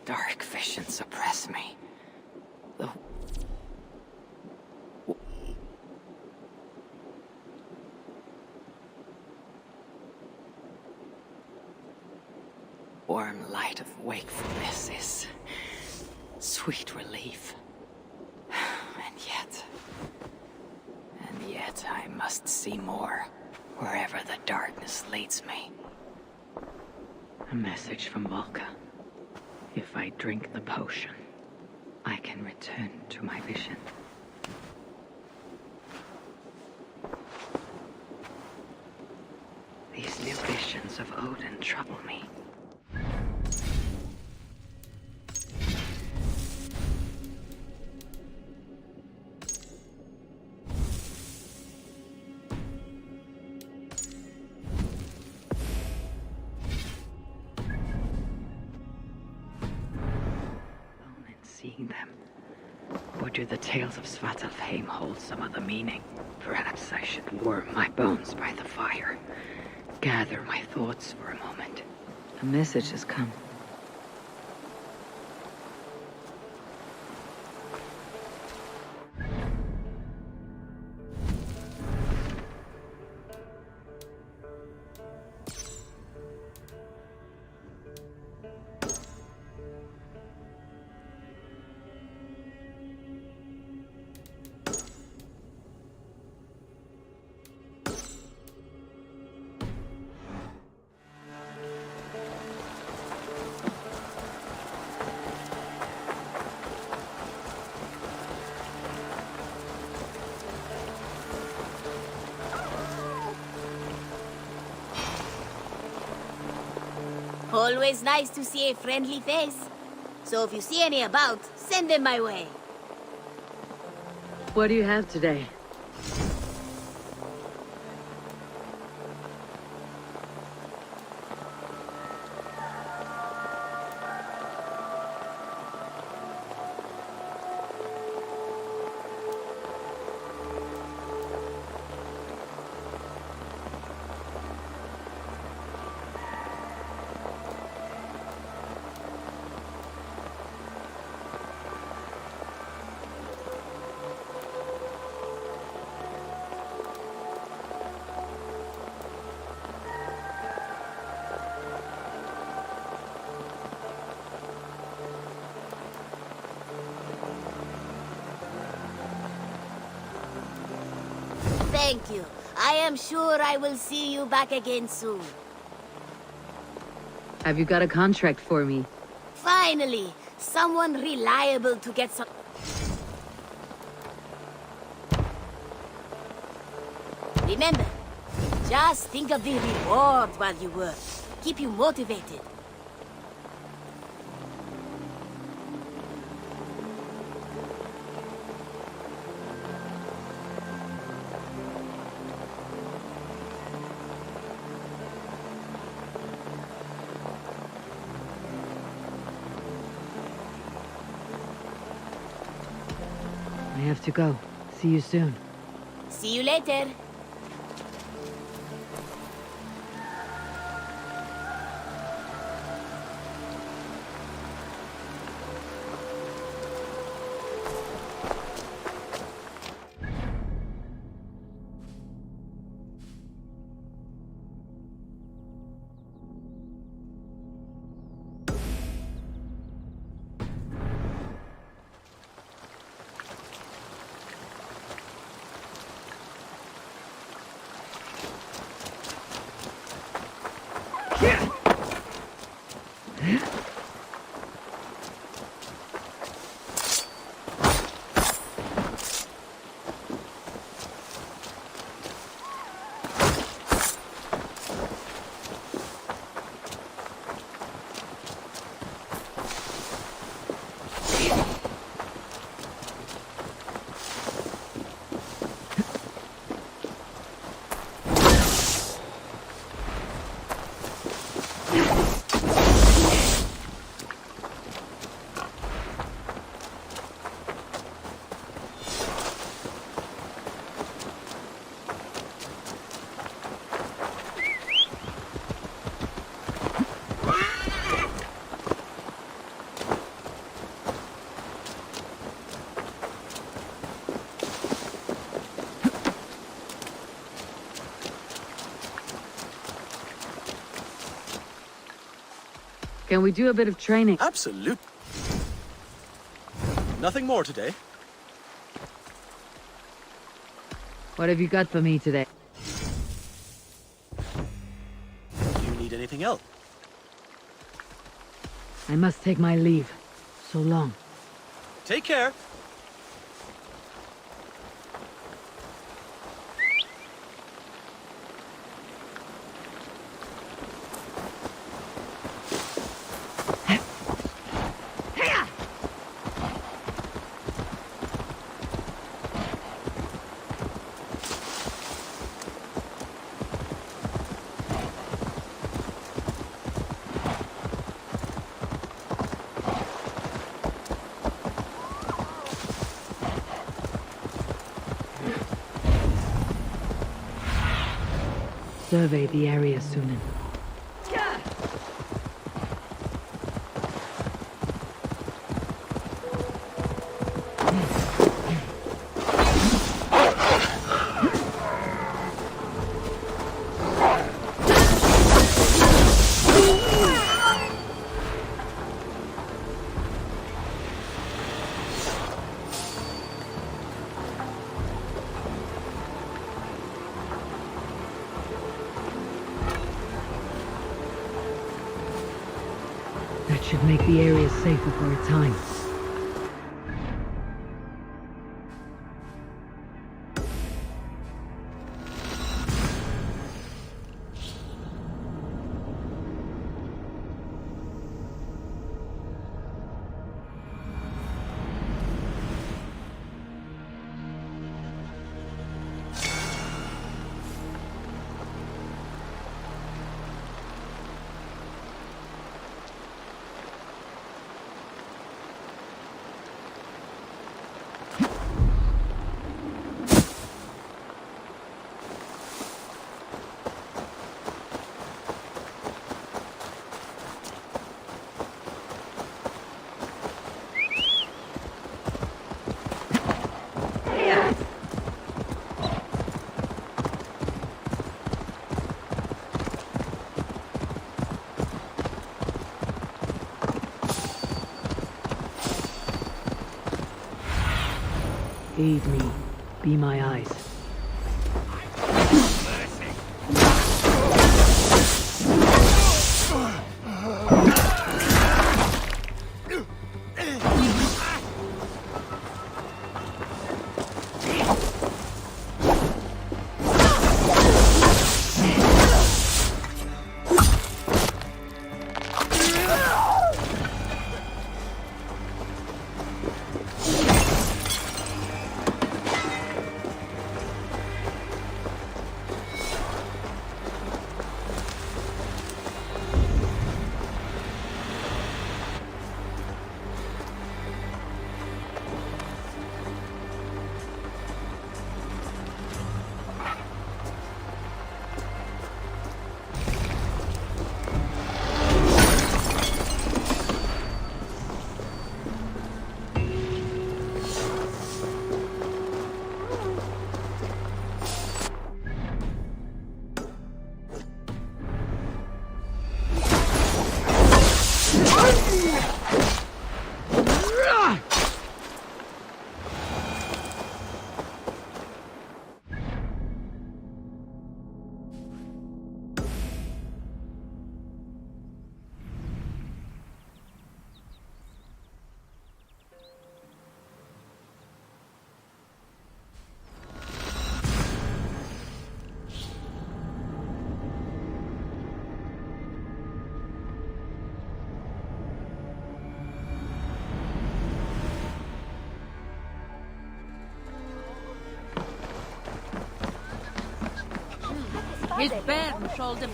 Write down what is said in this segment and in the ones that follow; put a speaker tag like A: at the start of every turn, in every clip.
A: dark visions oppress me. The warm light of wakefulness is sweet relief. And yet I must see more, wherever the darkness leads me. A message from Volka. If I drink the potion, I can return to my vision. These new visions of Odin trouble me. Seeing them. Or do the tales of Svartalfheim hold some other meaning? Perhaps I should warm my bones by the fire. Gather my thoughts for a moment. A message has come.
B: Always nice to see a friendly face. So if you see any about, send them my way.
A: What do you have today?
B: Thank you. I am sure I will see you back again soon.
A: Have you got a contract for me?
B: Finally, someone reliable to get some... Remember, just think of the reward while you work. Keep you motivated.
A: I have to go. See you soon.
B: See you later.
A: Can we do a bit of training?
C: Absolute. Nothing more today.
A: What have you got for me today?
C: Do you need anything else?
A: I must take my leave. So long.
C: Take care.
A: Survey the area soon. That should make the area safer for a time. Aid me. Be my eyes.
B: His burn shoulder.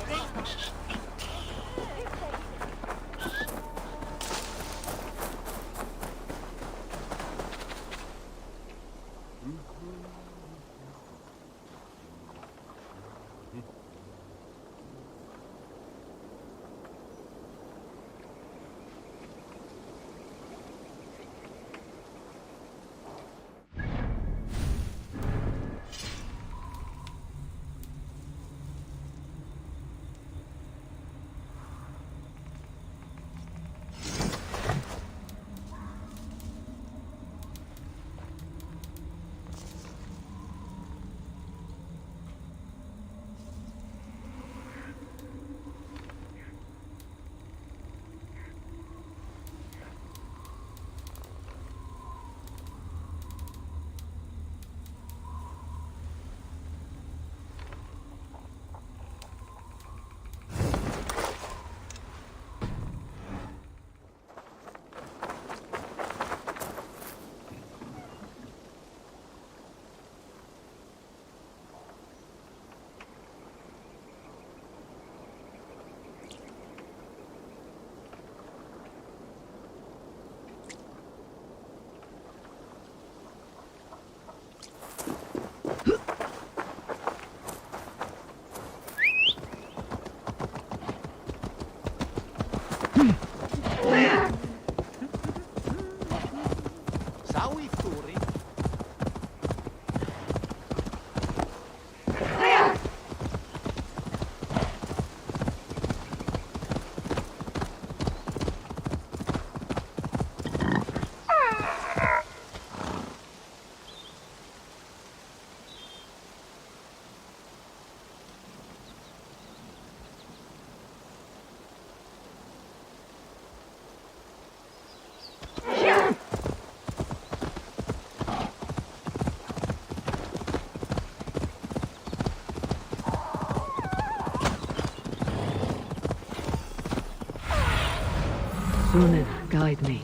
A: Sunan, guide me.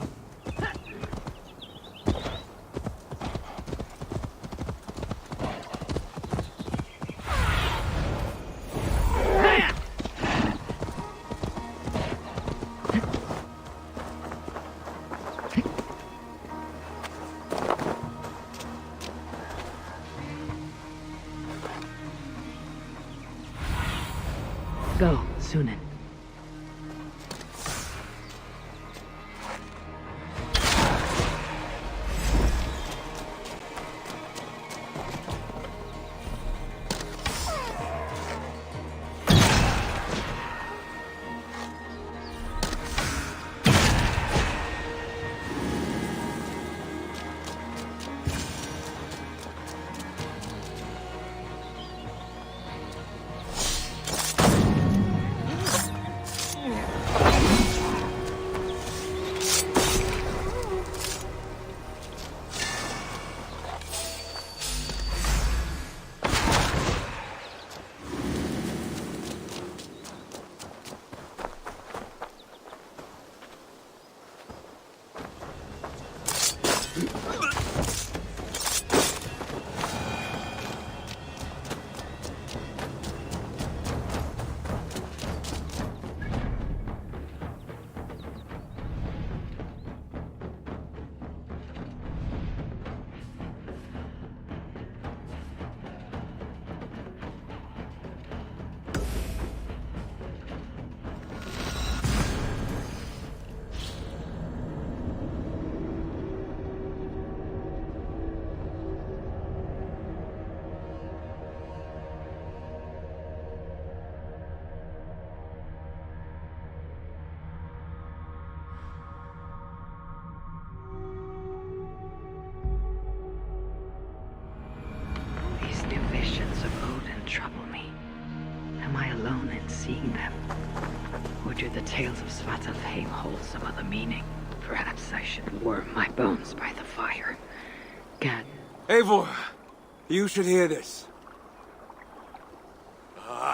A: Go, Sunan. Trouble me. Am I alone in seeing them? Or do the tales of Svartalfheim hold some other meaning? Perhaps I should warm my bones by the fire. Gad.
D: Eivor, you should hear this.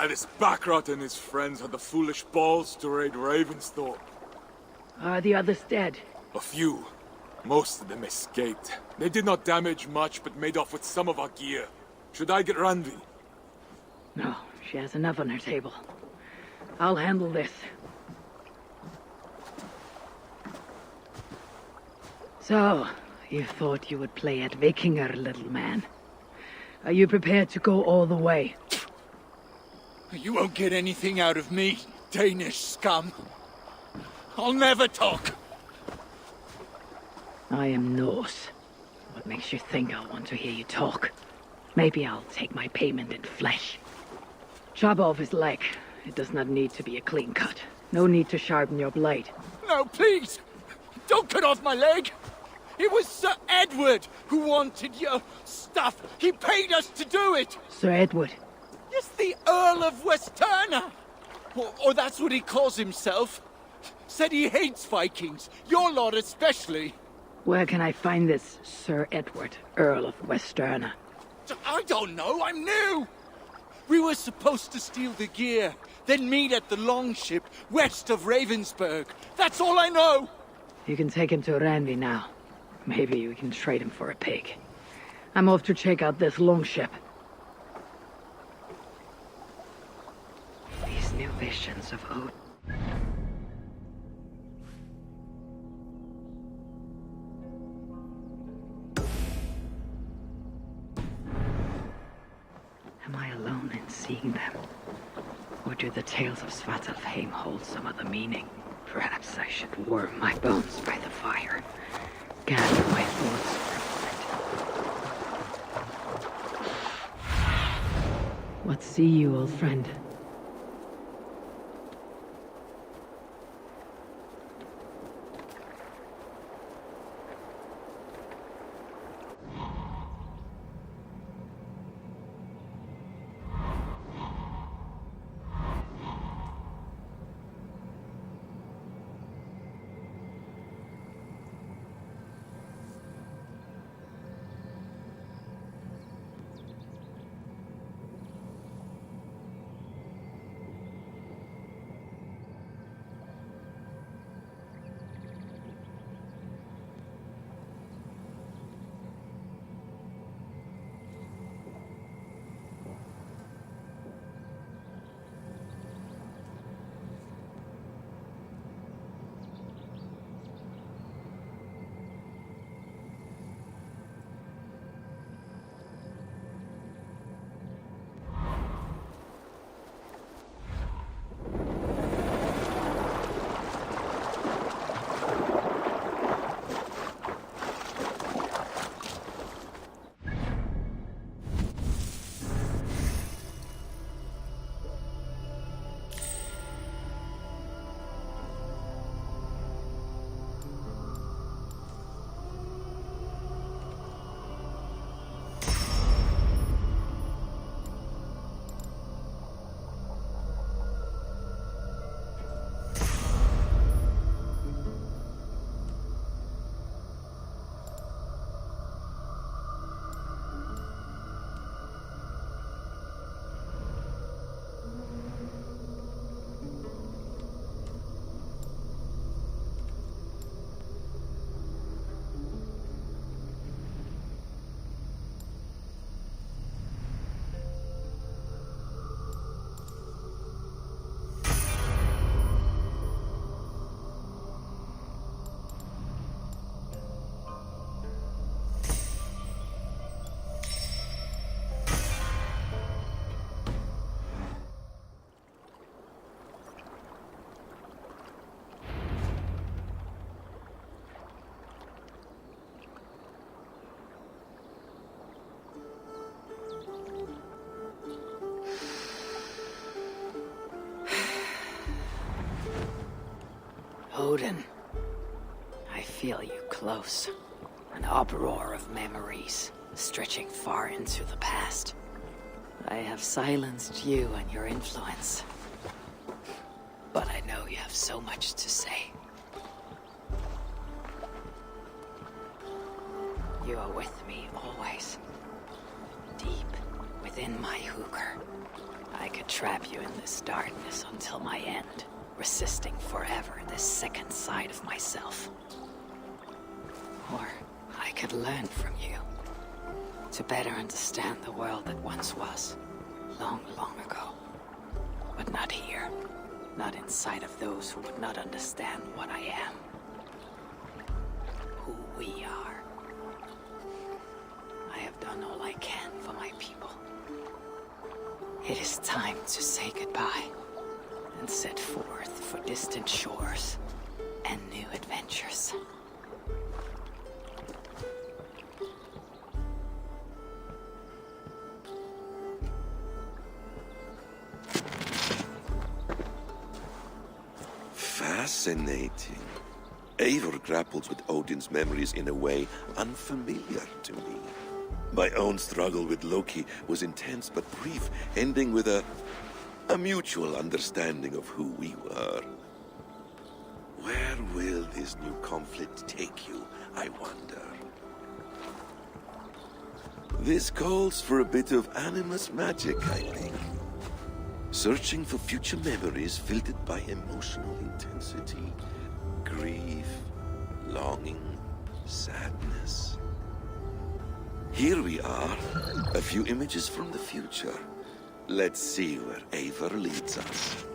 D: This Backrot and his friends had the foolish balls to raid Ravensthorpe.
A: Are the others dead?
D: A few. Most of them escaped. They did not damage much, but made off with some of our gear. Should I get Randvi?
A: No, she has enough on her table. I'll handle this. So, you thought you would play at Vikinger, little man. Are you prepared to go all the way?
E: You won't get anything out of me, Danish scum. I'll never talk.
A: I am Norse. What makes you think I'll want to hear you talk? Maybe I'll take my payment in flesh. Chop off his leg. It does not need to be a clean cut. No need to sharpen your blade.
E: No, please! Don't cut off my leg! It was Sir Edward who wanted your stuff. He paid us to do it!
A: Sir Edward?
E: Yes, the Earl of Westerna! Or that's what he calls himself. Said he hates Vikings. Your lot especially.
A: Where can I find this Sir Edward, Earl of Westerna?
E: I don't know, I'm new! We were supposed to steal the gear, then meet at the longship west of Ravensburg. That's all I know!
A: You can take him to Randy now. Maybe we can trade him for a pig. I'm off to check out this longship. These new visions of Odin. Am I alone in seeing them? Or do the tales of Svartalfheim hold some other meaning? Perhaps I should warm my bones by the fire. Gather my thoughts for a moment. What see you, old friend? Odin, I feel you close. An uproar of memories, stretching far into the past. I have silenced you and your influence. But I know you have so much to say. You are with me always. Deep within my hooker. I could trap you in this darkness until my end. Resisting forever this second side of myself. Or I could learn from you to better understand the world that once was, long, long ago. But not here, not inside of those who would not understand what I am. Who we are. I have done all I can for my people. It is time to say goodbye. And set forth for distant shores and new adventures.
F: Fascinating. Eivor grapples with Odin's memories in a way unfamiliar to me. My own struggle with Loki was intense but brief, ending with a mutual understanding of who we were. Where will this new conflict take you, I wonder? This calls for a bit of animus magic, I think. Searching for future memories filtered by emotional intensity, grief, longing, sadness. Here we are, a few images from the future. Let's see where Eivor leads us.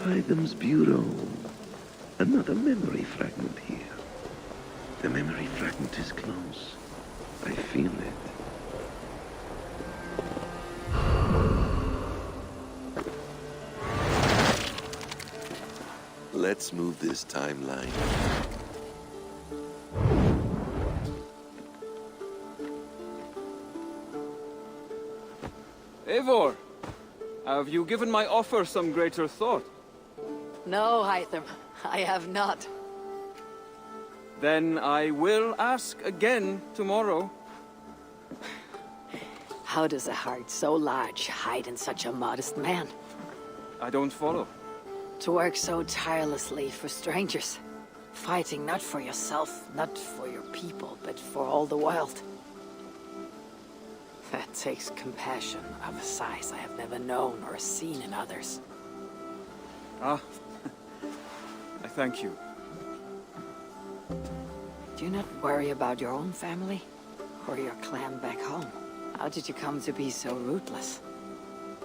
F: Hytham's Bureau. Another memory fragment here. The memory fragment is close. I feel it. Let's move this timeline.
G: Eivor, have you given my offer some greater thought?
A: No, Hytham, I have not.
G: Then I will ask again tomorrow.
A: How does a heart so large hide in such a modest man?
G: I don't follow.
A: To work so tirelessly for strangers. Fighting not for yourself, not for your people, but for all the world. That takes compassion of a size I have never known or seen in others.
G: Ah, I thank you.
A: Do you not worry about your own family? Or your clan back home? How did you come to be so rootless?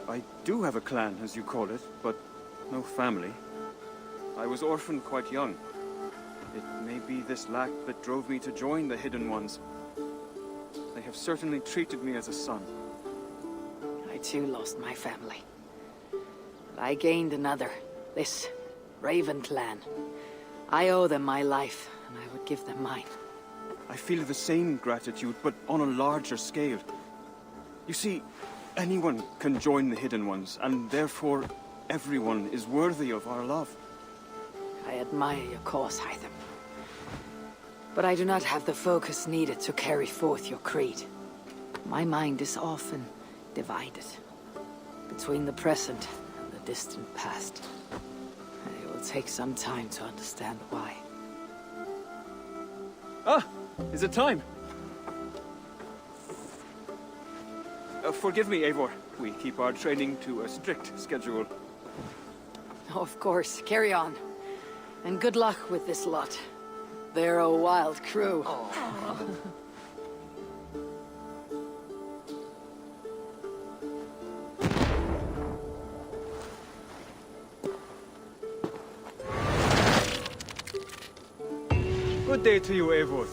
G: I do have a clan, as you call it, but no family. I was orphaned quite young. It may be this lack that drove me to join the Hidden Ones. They have certainly treated me as a son.
A: I too lost my family. But I gained another. This Raven clan. I owe them my life, and I would give them mine.
G: I feel the same gratitude, but on a larger scale. You see, anyone can join the Hidden Ones, and therefore everyone is worthy of our love.
A: I admire your cause, Hytham. But I do not have the focus needed to carry forth your creed. My mind is often divided between the present and the distant past. It will take some time to understand why.
G: Ah! Is it time? Forgive me, Eivor. We keep our training to a strict schedule.
A: Oh, of course. Carry on. And good luck with this lot. They're a wild crew.
G: Good day to you, Eivor.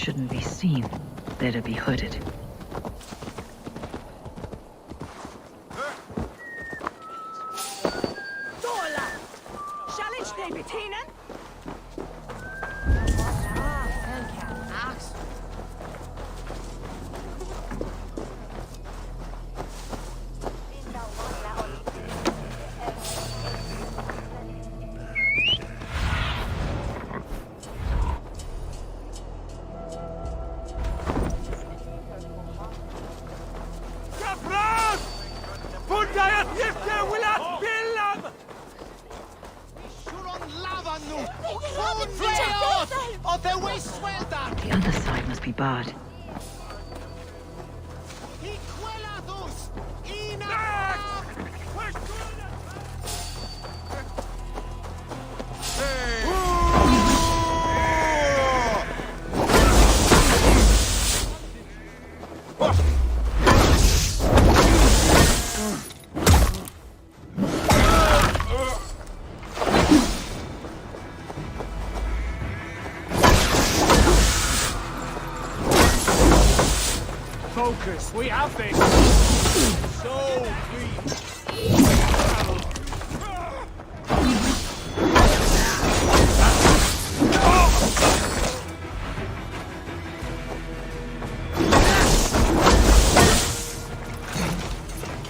A: Shouldn't be seen. Better be hooded. The other side must be barred.
H: Lucas, we have this!
E: So please.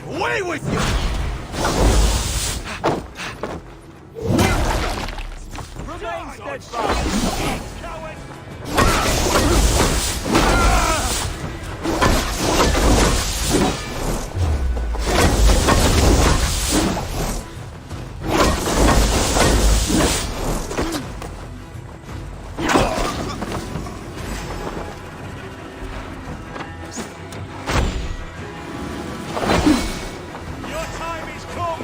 E: Away with you!
H: Remain steadfast! Coward! Your time is come!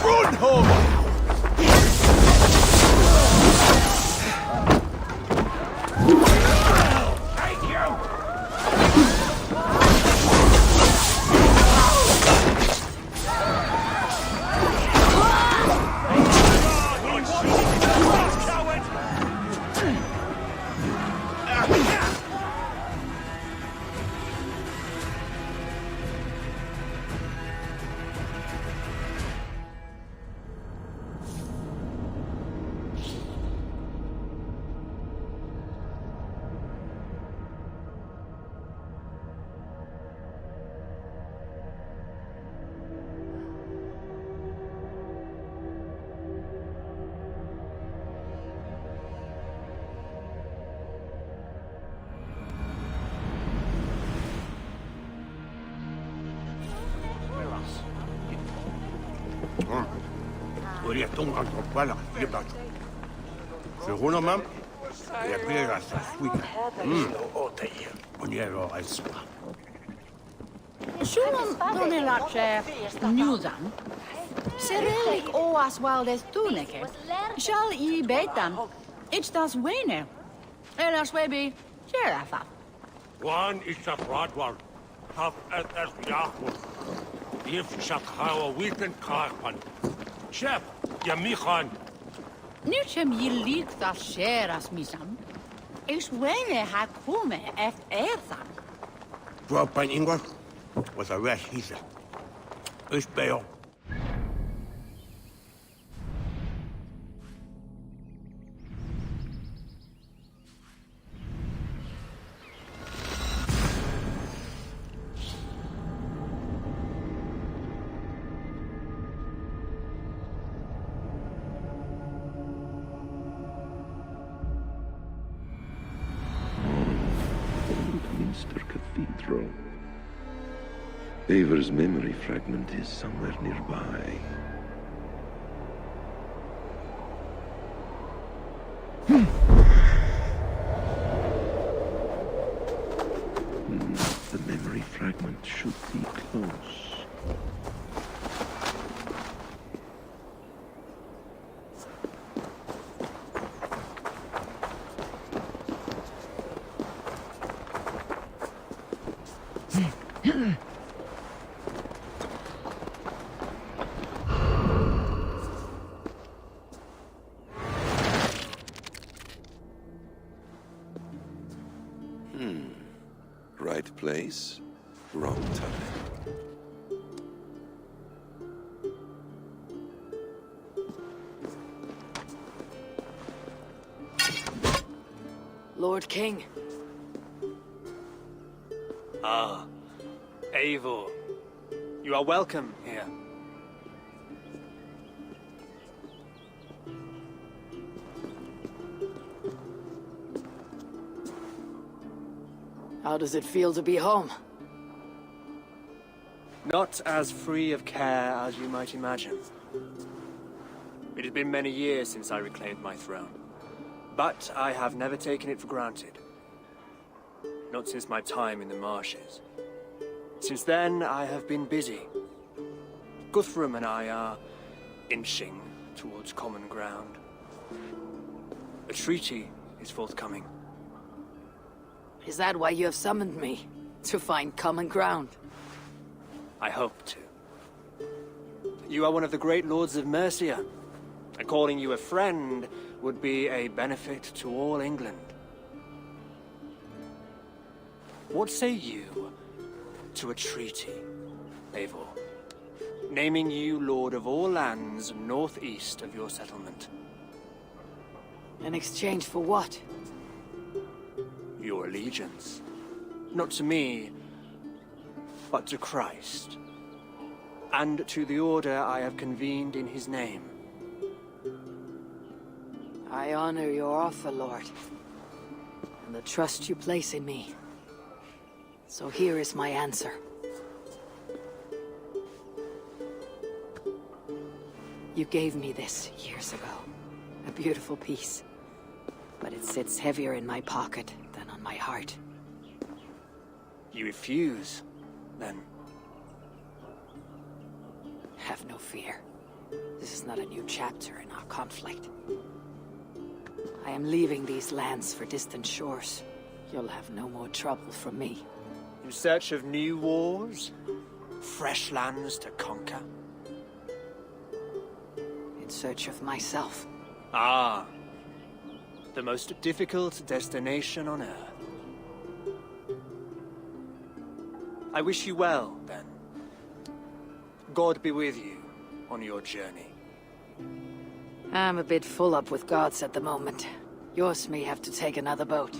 E: Run home!
I: Uria tongan to pala libato. Seguro mam. Ya pega sa suika. Oniero aispa.
J: Suon tonilace nuusan. Serelik oas valdes tunneke. Shall I betan. Itstas wene. Elas webi sherifa.
I: One is a broadwar. Half as Yahoo. If Shakhawa weekend carpan. Chef, Yamichan.
J: Nuchem yilik das sheras misam. Is wene hakume eft erthan.
I: Dropan Ingor was a rash hisa. Usbeo.
F: Cathedral. Eivor's memory fragment is somewhere nearby. The memory fragment should be close. Right place, wrong time.
A: Lord King.
H: Ah, Eivor. You are welcome here.
A: How does it feel to be home?
K: Not as free of care as you might imagine. It has been many years since I reclaimed my throne, but I have never taken it for granted. Not since my time in the marshes. Since then, I have been busy. Guthrum and I are inching towards common ground. A treaty is forthcoming.
A: Is that why you have summoned me? To find common ground?
K: I hope to. You are one of the great lords of Mercia, and calling you a friend would be a benefit to all England. What say you to a treaty, Eivor? Naming you lord of all lands northeast of your settlement.
A: In exchange for what?
K: Your allegiance. Not to me, but to Christ. And to the order I have convened in his name.
A: I honor your offer, Lord, and the trust you place in me. So here is my answer. You gave me this years ago. A beautiful piece. But it sits heavier in my pocket than on my heart.
K: You refuse, then?
A: Have no fear. This is not a new chapter in our conflict. I am leaving these lands for distant shores. You'll have no more trouble from me.
K: In search of new wars? Fresh lands to conquer?
A: In search of myself.
K: Ah. The most difficult destination on Earth. I wish you well, then. God be with you on your journey.
A: I'm a bit full up with gods at the moment. Yours may have to take another boat.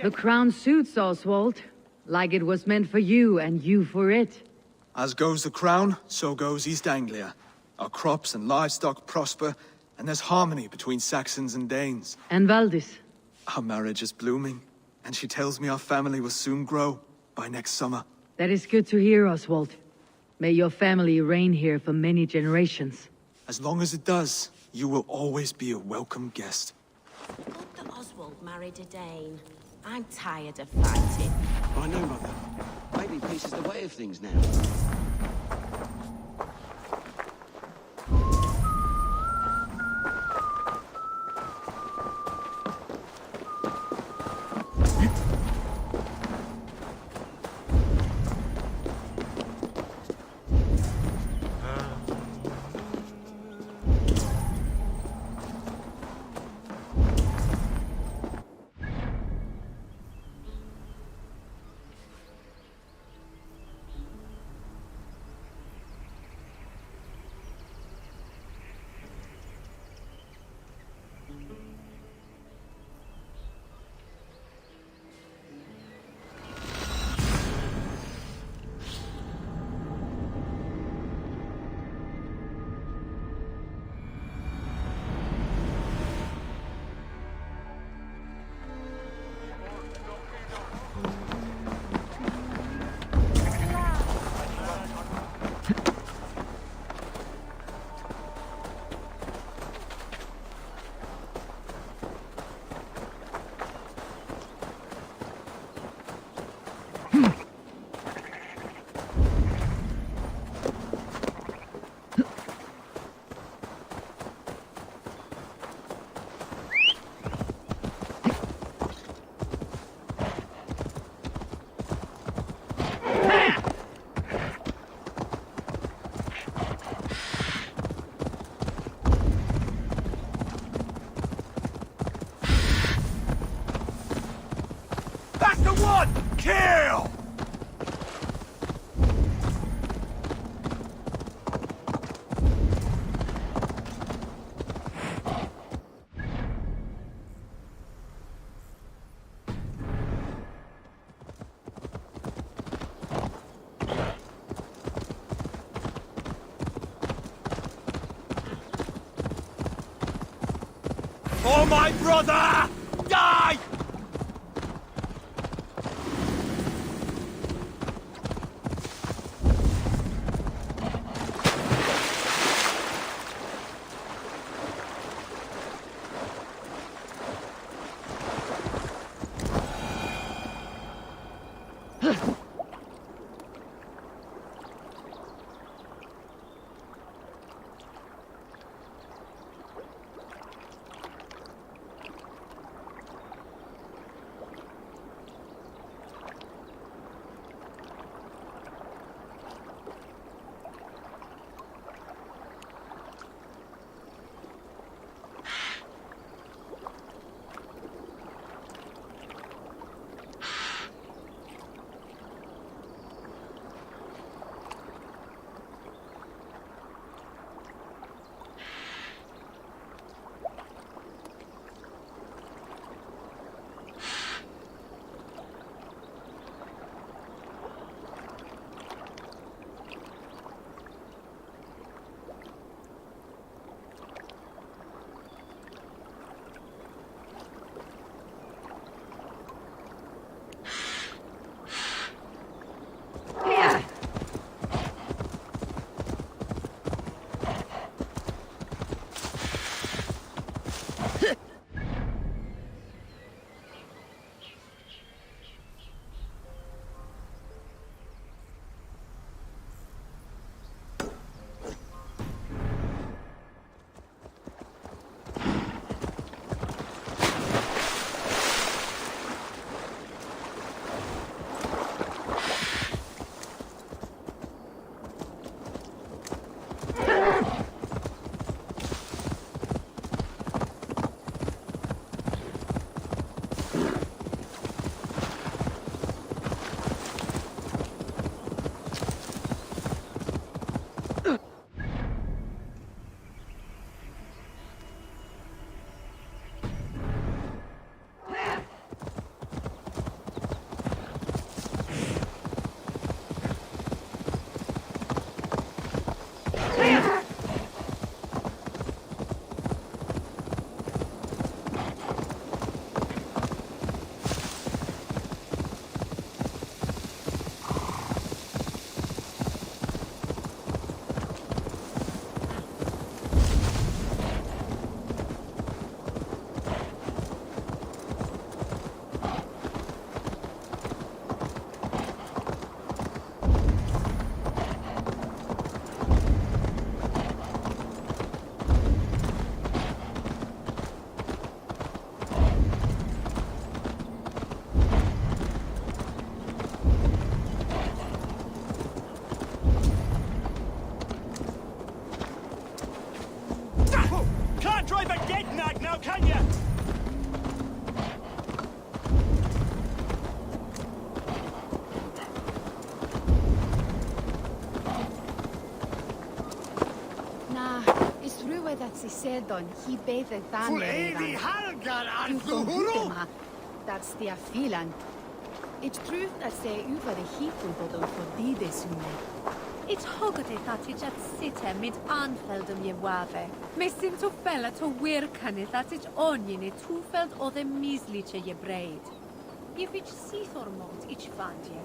A: The crown suits, Oswald. Like it was meant for you, and you for it.
L: As goes the crown, so goes East Anglia. Our crops and livestock prosper, and there's harmony between Saxons and Danes.
A: And Valdis?
L: Our marriage is blooming, and she tells me our family will soon grow, by next summer.
A: That is good to hear, Oswald. May your family reign here for many generations.
L: As long as it does, you will always be a welcome guest.
B: Good that Oswald married a Dane. I'm tired of fighting.
F: I know, Mother. Maybe peace is the way of things now.
H: That's the one! Kill! For my brother! Die!
J: Si sedon hi beth y dan
H: Full Eili Halgar ar Thuhuru!
J: That's the filan. It's truth that say uva the hipul bodon for dide sume.
M: It's hogade that it's at sitte mid anfeldum je wave. Me sim to fella to wirkane that it's onion it tufeld o the misliche je braid. If ich sithormont ich fand je.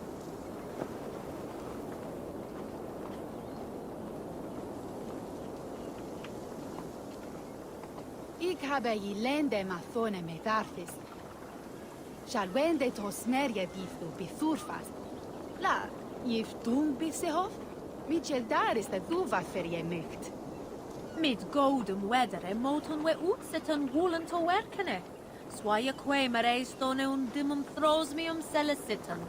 J: Ik habe i lende mathone me darfis. Shalwende to smerje biftu bithurfas. La, if dung bifsehof? Michel daar is de duva fer je mykt.
M: Mid godum wedere moton we utsetan woolen to werkene. Swaje quemer eistone un dimum throsmium celesitan.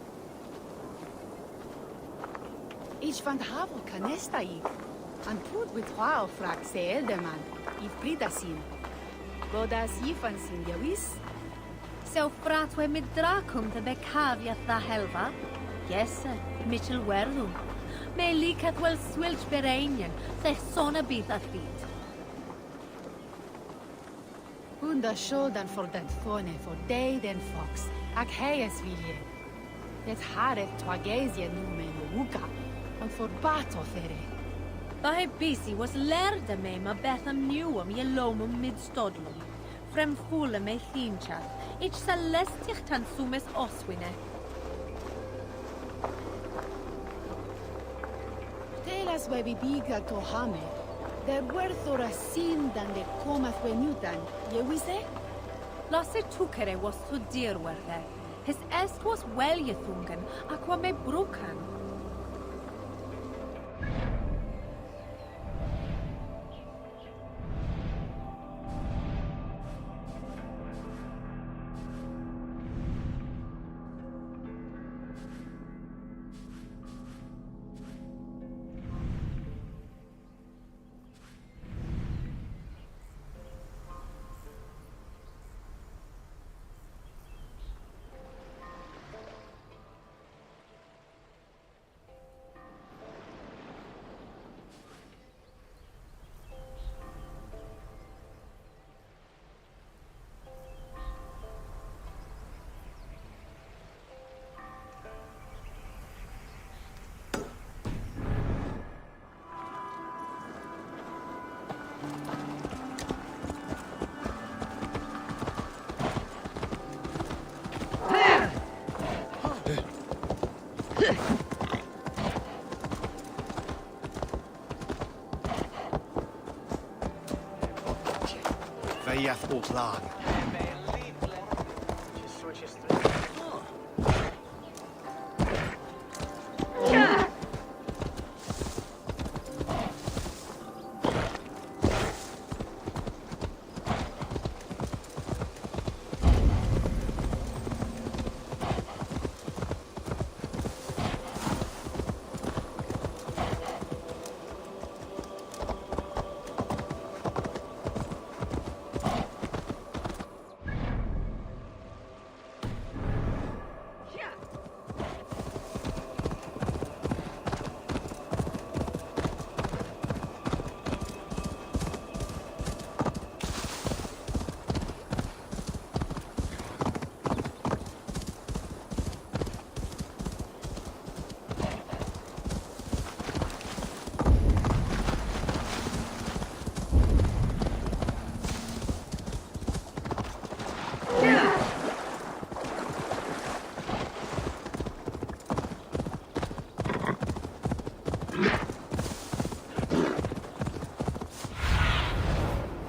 J: Ich van havo canesta ik. An put with wow frak se elderman. If pridasin. Godas ifan sin jawis.
M: So fratwe mid dracum te becavia tha helva? Yes, Mitchell werdum. Me licat wel swilch bereinian, the sona bith at feet.
J: Hunda shodan for den fone for day den fox. Ak heies vilje. Det haret toagesia numen uga. And for bato fere.
M: Thy busy was lerde me ma betham newum je lomum mid stodlum. Frem fule me thincha. Ich celestich tan sumes oswine.
J: Telas we bibiga to hame. Der werthora sin dan de comath we newtan. Ye we say?
M: Lasse tukere was to dear werde. His est was well ye thungen, aqua me brukan.
H: Veiath o'r lan.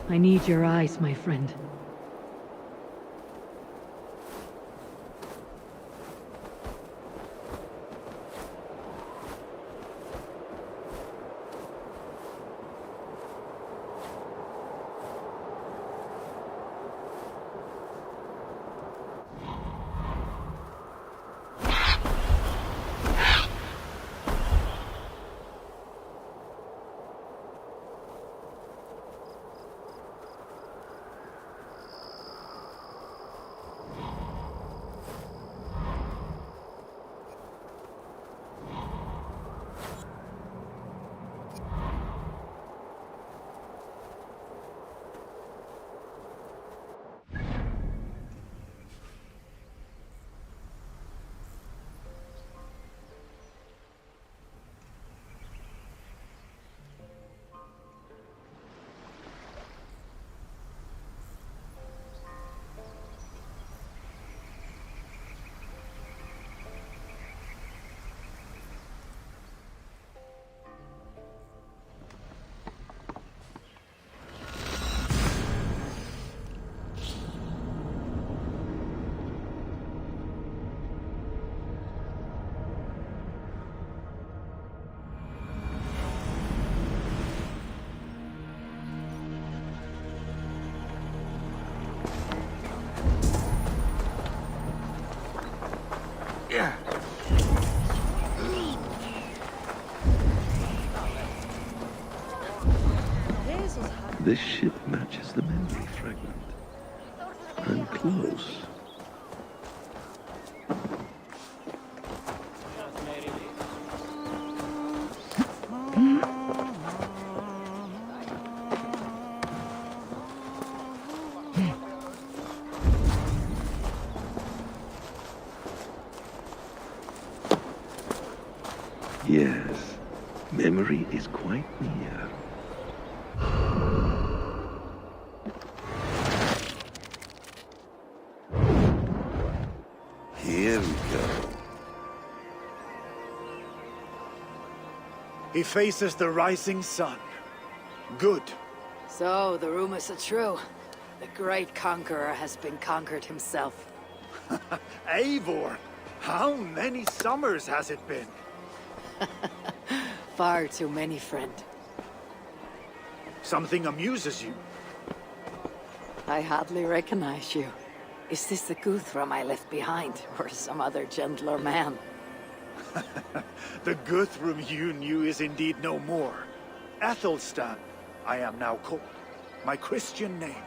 A: I need your eyes, my friend.
F: This ship matches the memory fragment. I'm close. Yes, memory is quite near. Here we go.
H: He faces the rising sun. Good.
A: So, the rumors are true. The great conqueror has been conquered himself.
H: Eivor, how many summers has it been?
A: Far too many, friend.
H: Something amuses you.
A: I hardly recognize you. Is this the Guthrum I left behind, or some other gentler man?
H: The Guthrum you knew is indeed no more. Athelstan, I am now called. My Christian name.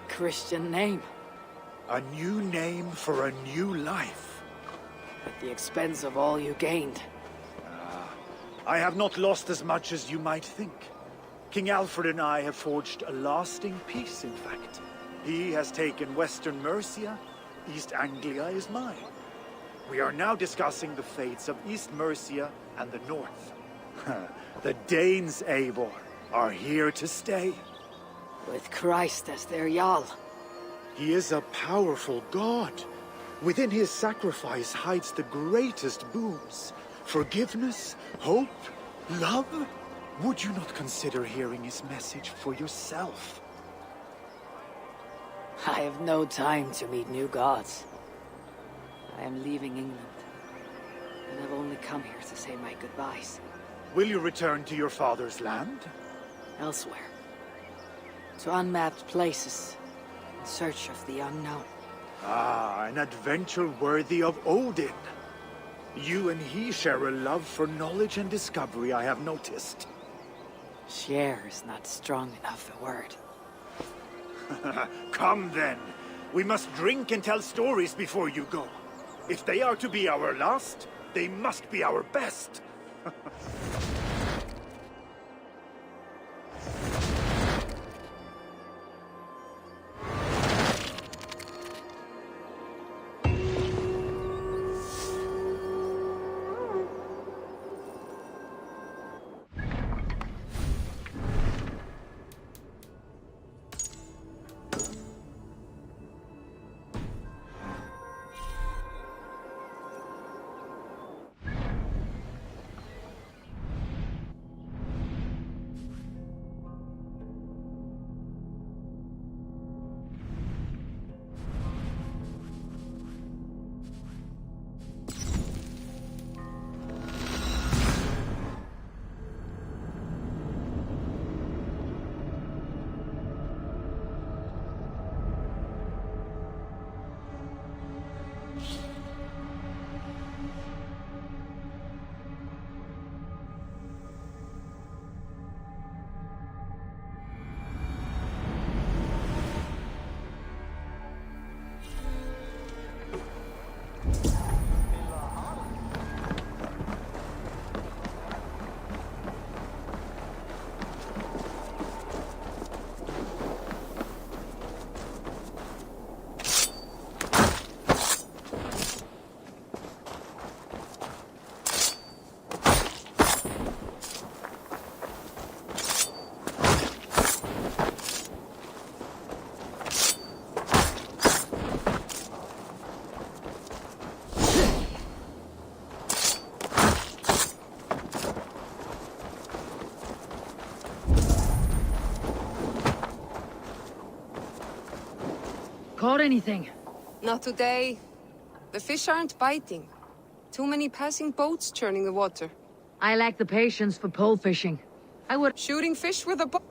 A: Christian name?
H: A new name for a new life.
A: At the expense of all you gained.
H: I have not lost as much as you might think. King Alfred and I have forged a lasting peace, in fact. He has taken Western Mercia, East Anglia is mine. We are now discussing the fates of East Mercia and the North. The Danes, Eivor, are here to stay.
A: With Christ as their Jarl.
H: He is a powerful god. Within his sacrifice hides the greatest boons. Forgiveness, hope, love. Would you not consider hearing his message for yourself?
A: I have no time to meet new gods. I am leaving England, and I've only come here to say my goodbyes.
H: Will you return to your father's land?
A: Elsewhere. To unmapped places, in search of the unknown.
H: Ah, an adventure worthy of Odin. You and he share a love for knowledge and discovery, I have noticed.
A: Share is not strong enough a word.
H: Come then. We must drink and tell stories before you go. If they are to be our last, they must be our best.
A: Caught anything?
N: Not today. The fish aren't biting. Too many passing boats churning the water.
A: I lack the patience for pole fishing. I would...
N: Shooting fish with a bow.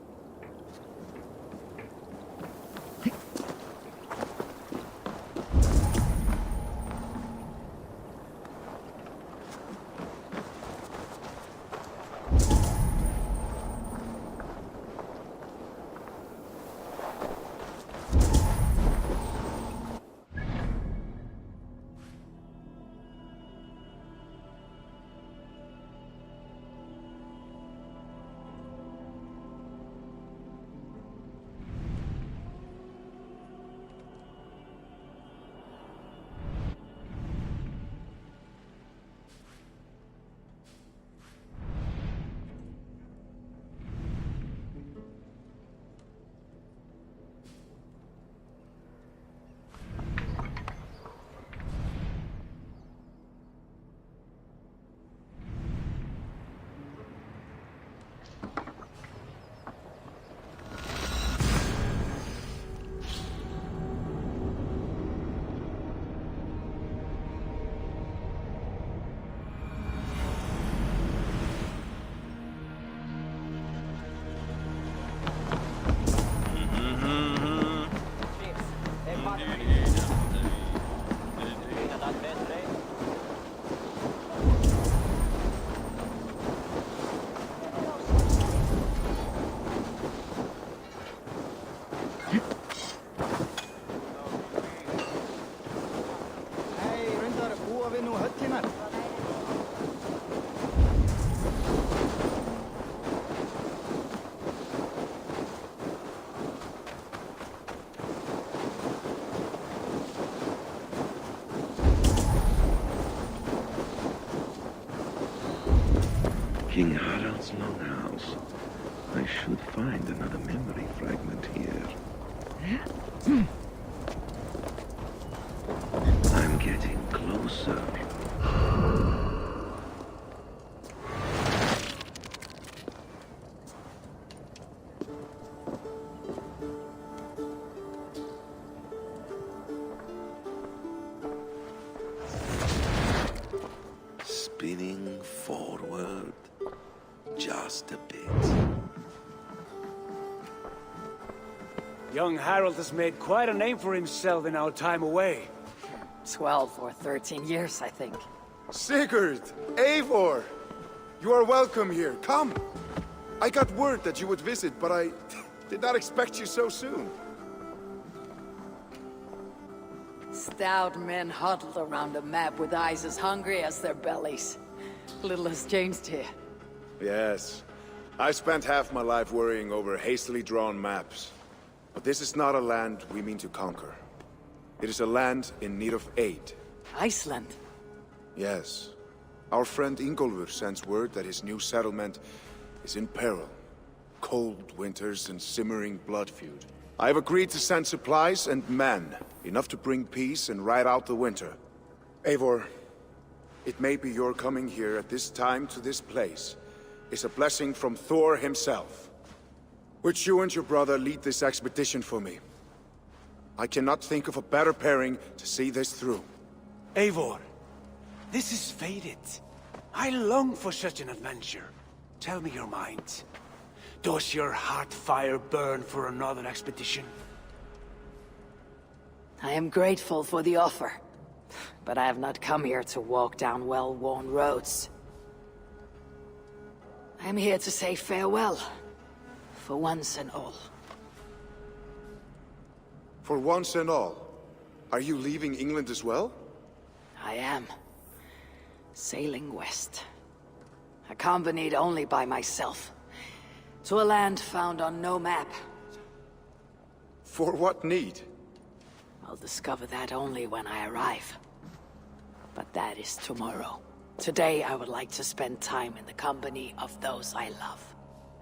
F: King Harald's longhouse. I should find another memory fragment here. I'm getting closer. Spinning forward just a bit.
O: Young Harold has made quite a name for himself in our time away.
A: 12 or 13 years, I think.
P: Sigurd! Eivor! You are welcome here. Come! I got word that you would visit, but I did not expect you so soon.
A: Stout men huddled around a map with eyes as hungry as their bellies. Little has changed here.
P: Yes. I spent half my life worrying over hastily drawn maps. But this is not a land we mean to conquer. It is a land in need of aid.
A: Iceland?
P: Yes. Our friend Ingólfur sends word that his new settlement is in peril. Cold winters and simmering blood feud. I have agreed to send supplies and men, enough to bring peace and ride out the winter. Eivor, it may be your coming here at this time to this place is a blessing from Thor himself. Would you and your brother lead this expedition for me? I cannot think of a better pairing to see this through.
O: Eivor, this is fated. I long for such an adventure. Tell me your mind. Does your heart fire burn for another expedition?
A: I am grateful for the offer, but I have not come here to walk down well-worn roads. I am here to say farewell, for once and all.
P: For once and all? Are you leaving England as well?
A: I am. Sailing west. Accompanied only by myself. To a land found on no map.
P: For what need?
A: I'll discover that only when I arrive. But that is tomorrow. Today I would like to spend time in the company of those I love.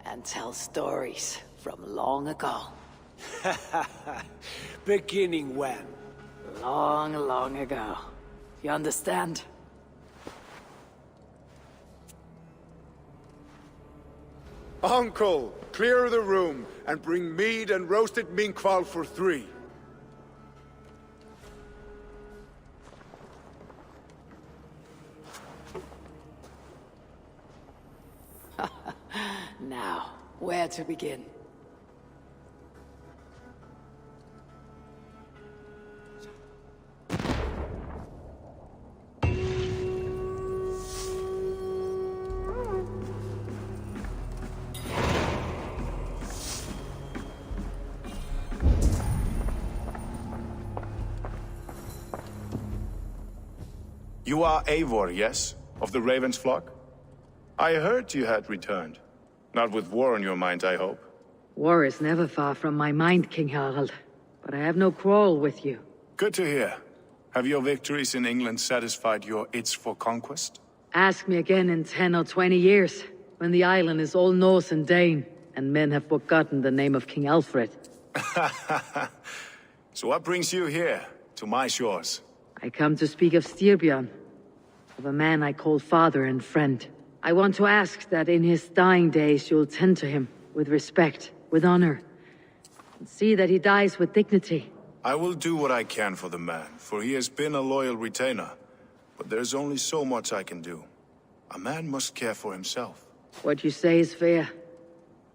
A: And tell stories from long ago.
O: Beginning when?
A: Long, long ago. You understand?
P: Uncle, clear the room and bring mead and roasted minkwal for 3.
A: Now, where to begin?
Q: You are Eivor, yes? Of the Raven's flock? I heard you had returned. Not with war on your mind, I hope.
A: War is never far from my mind, King Harald. But I have no quarrel with you.
Q: Good to hear. Have your victories in England satisfied your itch for conquest?
A: Ask me again in 10 or 20 years, when the island is all Norse and Dane, and men have forgotten the name of King Alfred.
Q: So what brings you here, to my shores?
A: I come to speak of Styrbjörn, of a man I call father and friend. I want to ask that in his dying days you'll tend to him with respect, with honor, and see that he dies with dignity.
Q: I will do what I can for the man, for he has been a loyal retainer. But there's only so much I can do. A man must care for himself.
A: What you say is fair.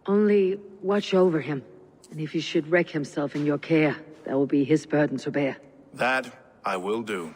A: Only watch over him, and if he should wreck himself in your care, that will be his burden to bear.
Q: That I will do.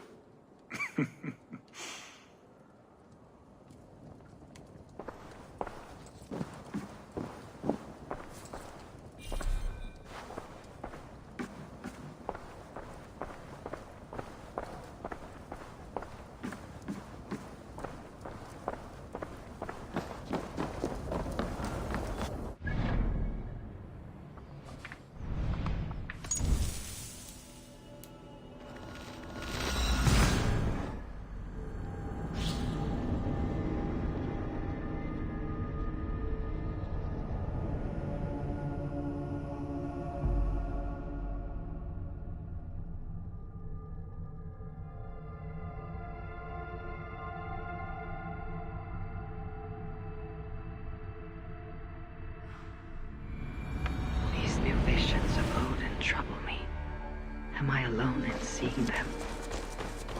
A: seeing them?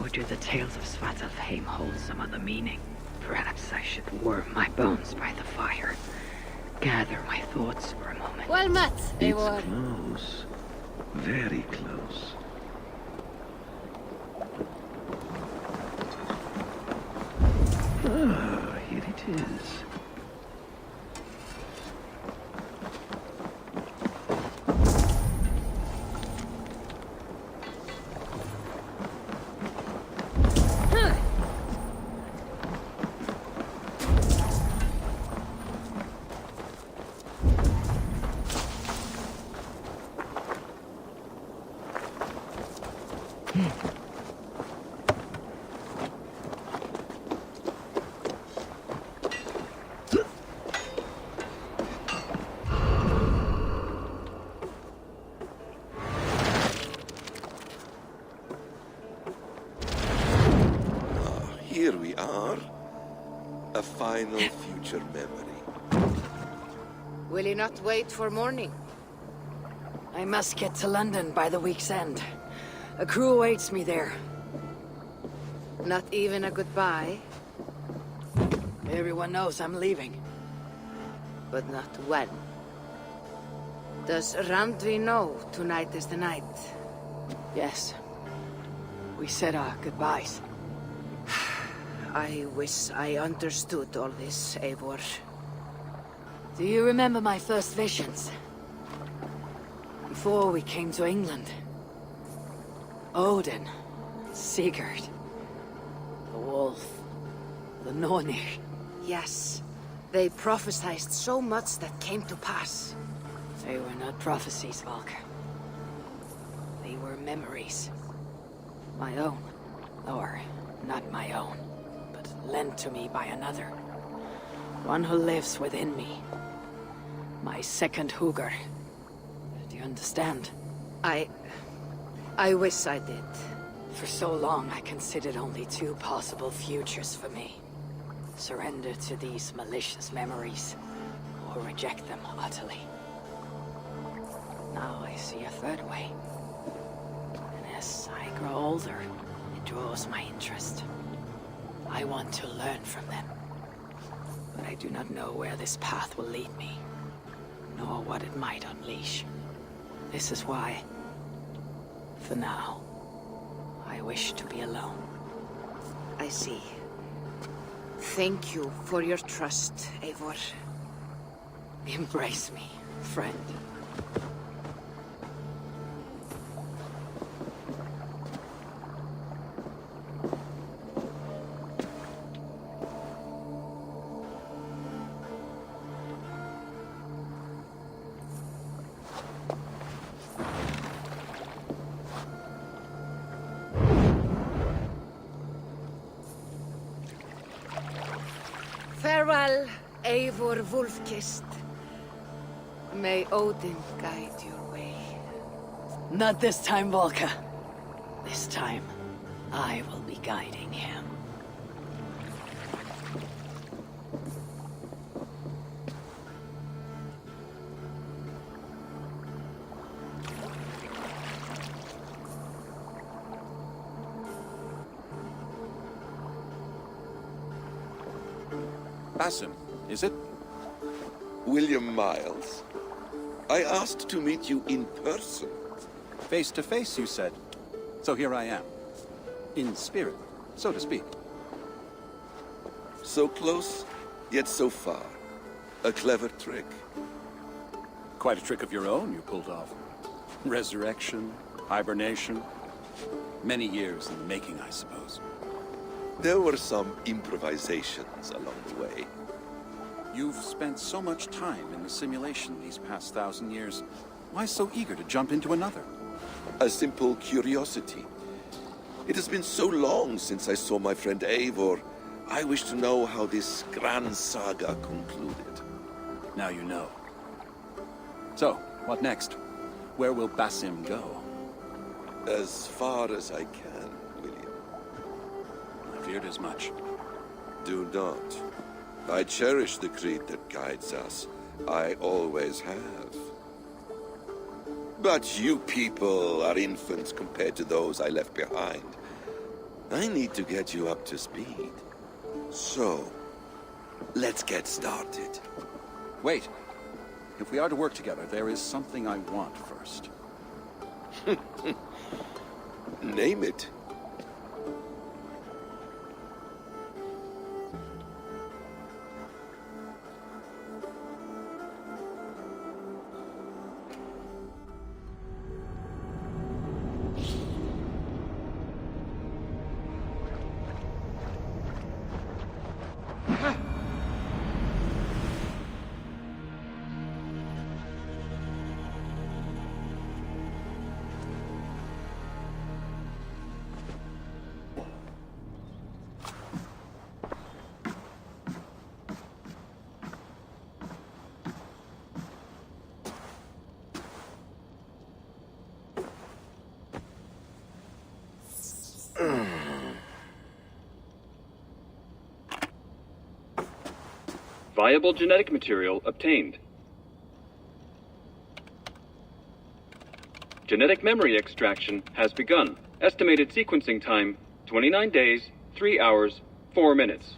A: Or do the tales of Svartalfheim hold some other meaning? Perhaps I should warm my bones by the fire. Gather my thoughts for a moment.
B: Well met, Eivor.
F: It's close. Very close. Ah, here it is. Here we are. A final future memory.
B: Will you not wait for morning?
A: I must get to London by the week's end. A crew awaits me there.
B: Not even a goodbye?
A: Everyone knows I'm leaving.
B: But not when. Does Randvi know tonight is the night?
A: Yes. We said our goodbyes.
B: I wish I understood all this, Eivor.
A: Do you remember my first visions? Before we came to England. Odin, Sigurd, the wolf, the Nornir.
B: Yes. They prophesied so much that came to pass.
A: They were not prophecies, Valka. They were memories. My own. Or, not my own, but lent to me by another. One who lives within me. My second Hugr. Do you understand?
B: I wish I did.
A: For so long, I considered only two possible futures for me. Surrender to these malicious memories, or reject them utterly. Now I see a third way. And as I grow older, it draws my interest. I want to learn from them. But I do not know where this path will lead me, nor what it might unleash. This is why, for now, I wish to be alone.
B: I see. Thank you for your trust, Eivor.
A: Embrace me, friend.
B: Farewell, Eivor Wolf-Kissed. May Odin guide your way.
A: Not this time, Volka. This time, I will be guiding him.
R: Basim, is it?
F: William Miles. I asked to meet you in person.
R: Face to face, you said. So here I am. In spirit, so to speak.
F: So close, yet so far. A clever trick.
R: Quite a trick of your own you pulled off. Resurrection, hibernation. Many years in the making, I suppose.
F: There were some improvisations along the way.
R: You've spent so much time in the simulation these past 1,000 years. Why so eager to jump into another?
F: A simple curiosity. It has been so long since I saw my friend Eivor. I wish to know how this grand saga concluded.
R: Now you know. So, what next? Where will Basim go?
F: As far as I can, William.
R: I feared as much.
F: Do not. I cherish the creed that guides us. I always have. But you people are infants compared to those I left behind. I need to get you up to speed. So, let's get started.
R: Wait. If we are to work together, there is something I want first.
F: Name it.
S: Viable genetic material obtained. Genetic memory extraction has begun. Estimated sequencing time, 29 days, 3 hours, 4 minutes.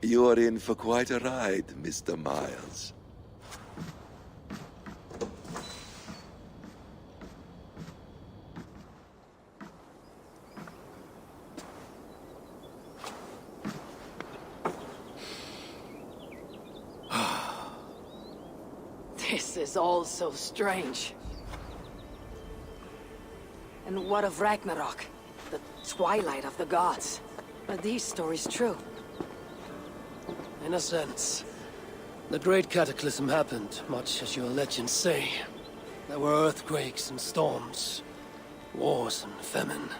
F: You are in for quite a ride, Mr. Miles.
B: This is all so strange. And what of Ragnarok? The twilight of the gods? Are these stories true?
T: In a sense. The Great Cataclysm happened, much as your legends say. There were earthquakes and storms, wars and famine.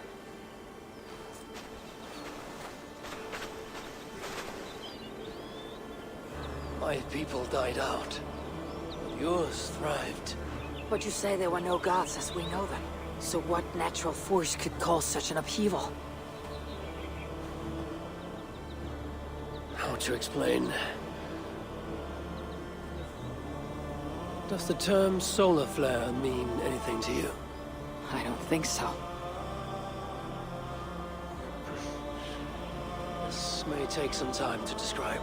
T: My people died out. Yours thrived.
B: But you say there were no gods as we know them. So what natural force could cause such an upheaval?
T: How to explain? Does the term solar flare mean anything to you?
B: I don't think so.
T: This may take some time to describe.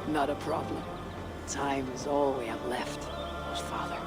B: Not a problem. Time is all we have left, Father.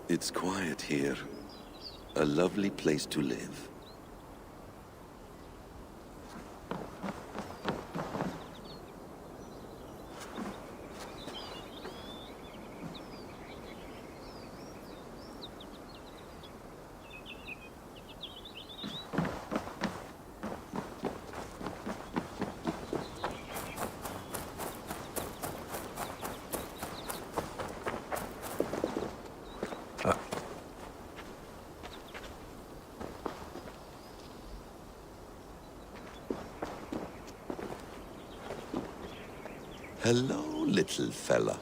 F: It's quiet here. A lovely place to live. Hello, little fella.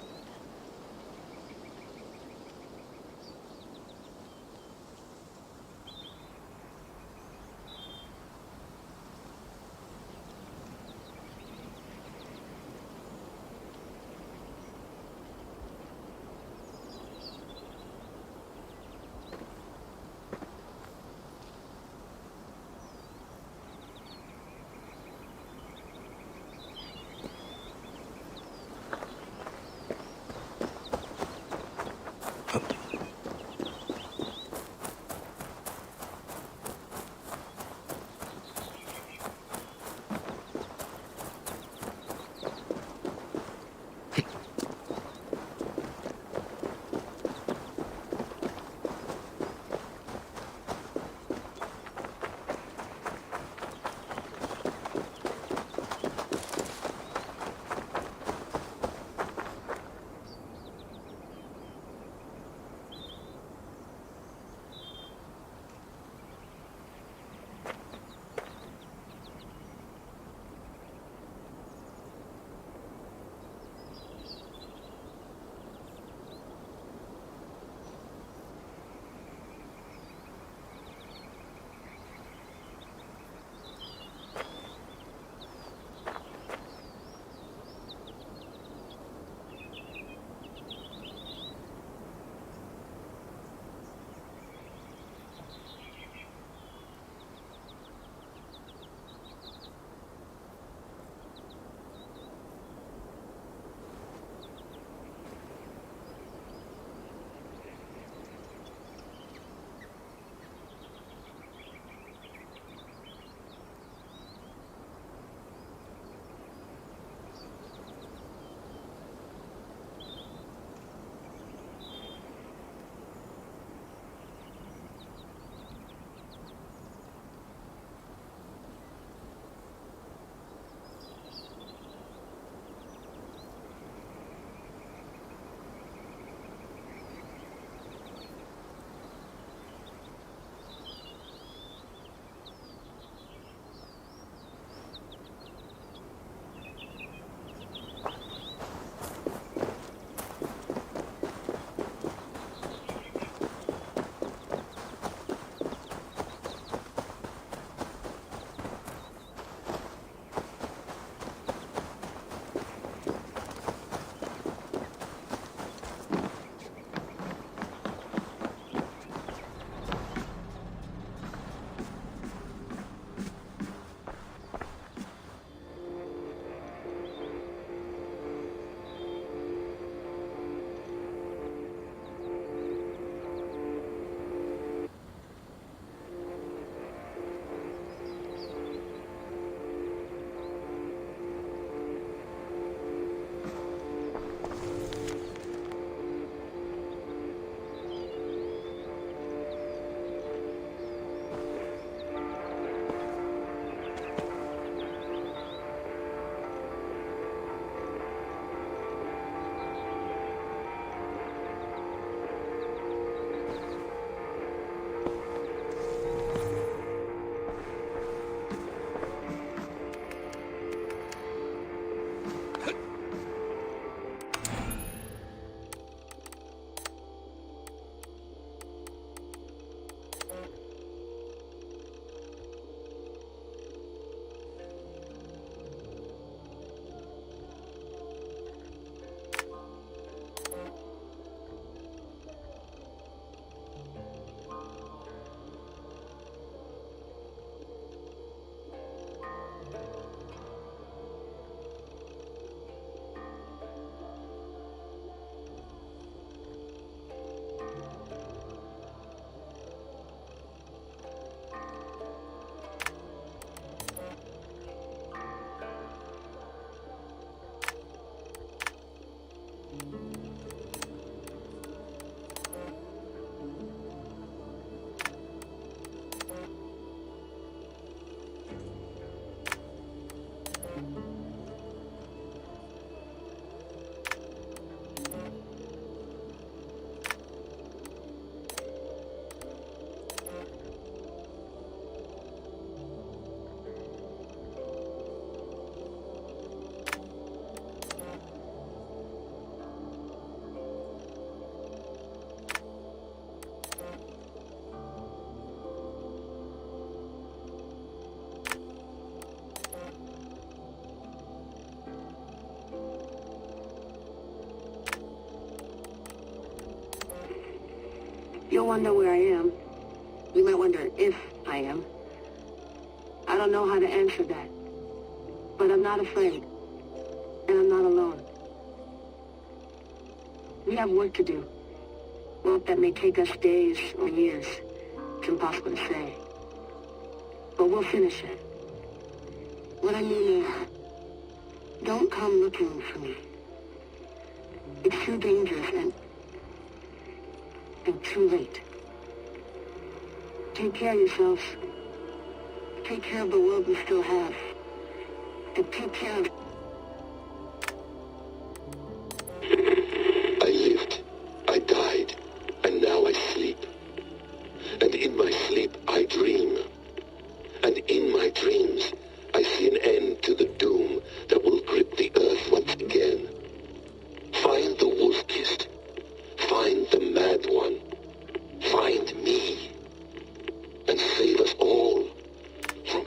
U: don't want to know where I am. You might wonder if I am. I don't know how to answer that. But I'm not afraid. And I'm not alone. We have work to do. Work that may take us days or years. It's impossible to say. But we'll finish it. What I mean is, don't come looking for me. It's too dangerous and too late. Take care of yourselves. Take care of the world we still have. And take care of...
F: I lived, I died, and now I sleep. And in my sleep I dream. And in my dreams I see an end to the doom that will grip the earth once again. Find the wolf-kissed. Find the mad one. Find me. And save us all from...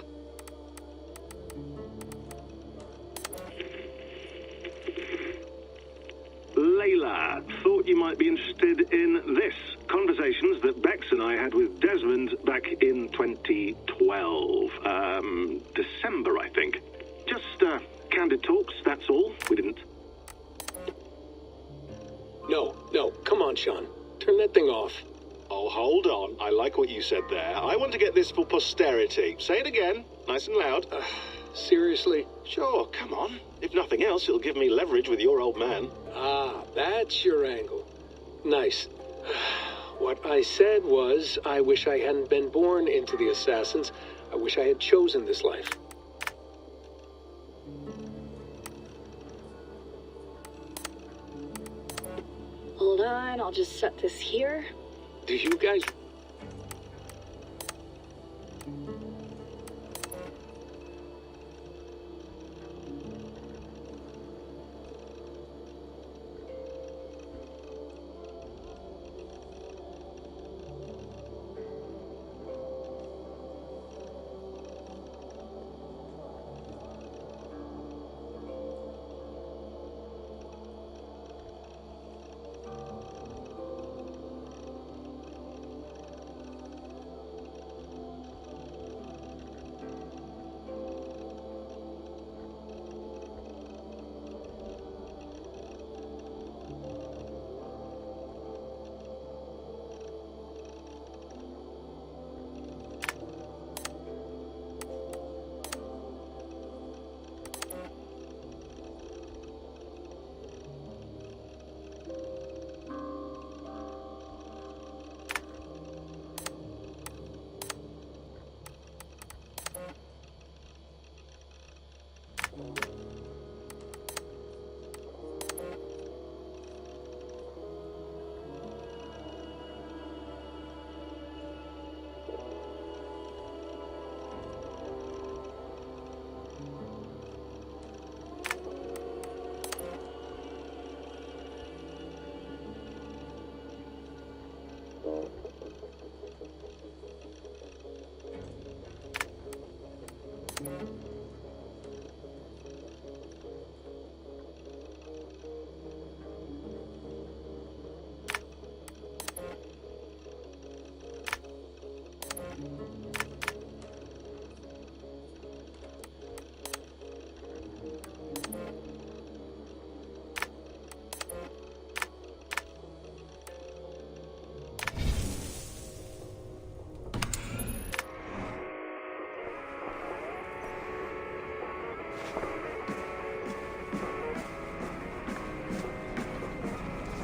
V: Layla, thought you might be interested in this. Conversations that Bex and I had with Desmond back in 2012. December, I think. Just, candid talks, that's all. We didn't...
K: No, come on, Sean. Turn that thing off. Oh, hold on. I like what you said there. I want to get this for posterity. Say it again, nice and loud. Seriously? Sure, come on. If nothing else, it'll give me leverage with your old man.
T: Ah, that's your angle. Nice. What I said was, I wish I hadn't been born into the Assassins. I wish I had chosen this life.
W: Hold on, I'll just set this here.
T: Do you guys...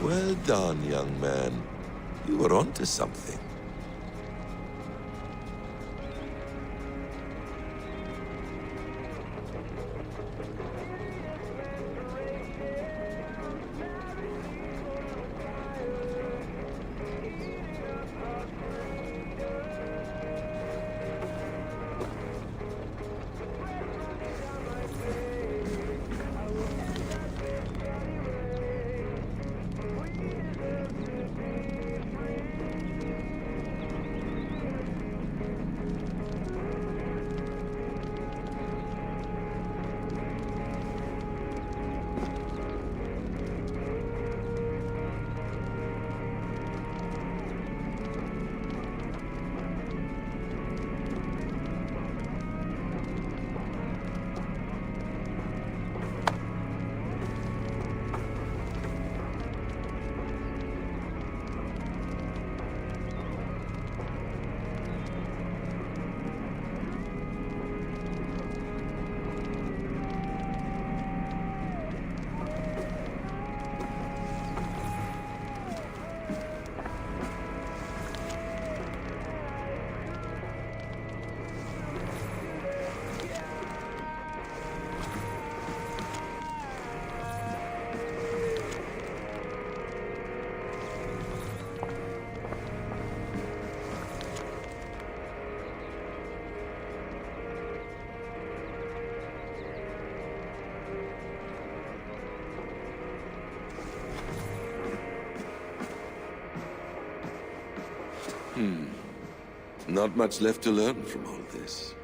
F: Well done, young man. You were onto something. Not much left to learn from all this.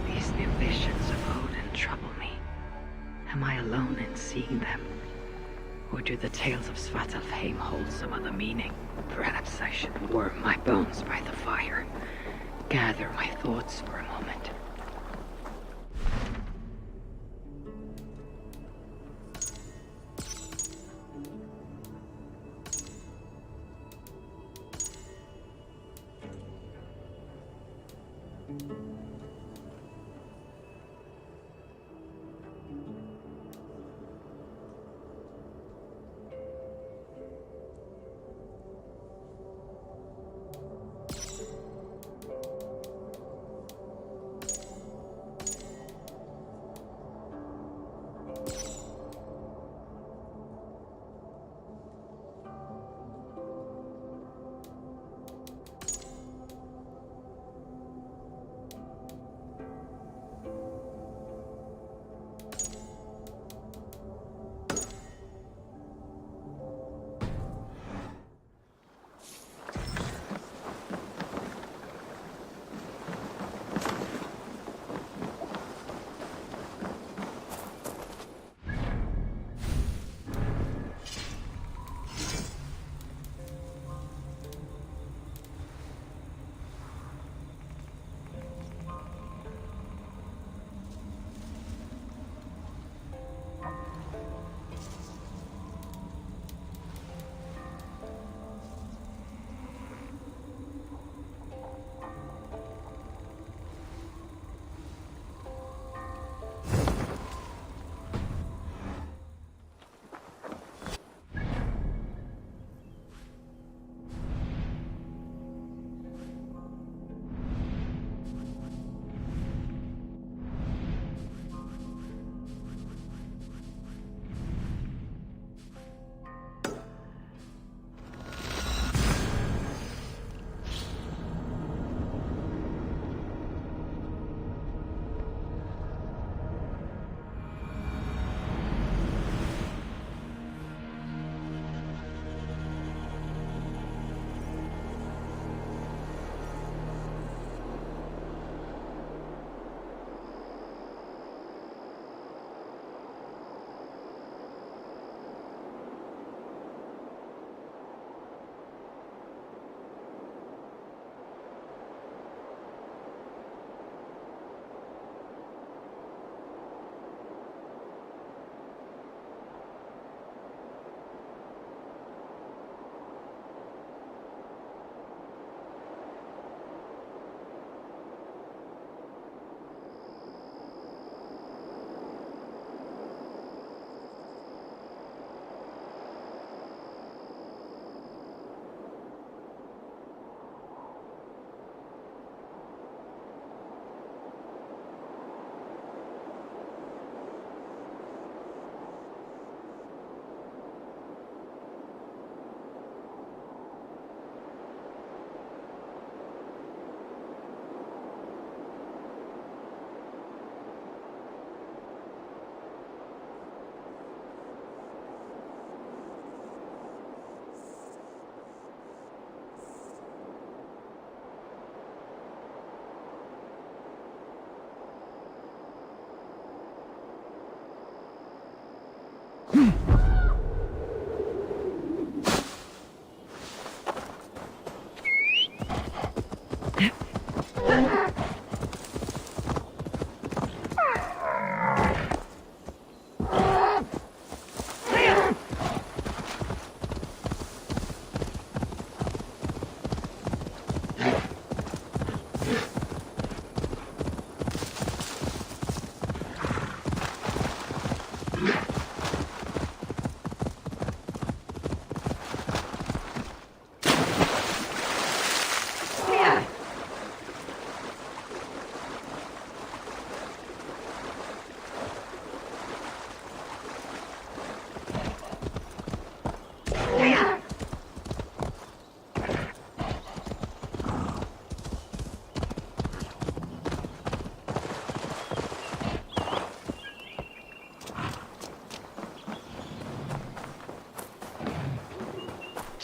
A: These new visions of Odin trouble me. Am I alone in seeing them? Or do the tales of Svartalfheim hold some other meaning? Perhaps I should warm my bones by the fire. Gather my thoughts for a moment.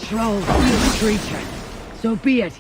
A: troll, you creature. So be it.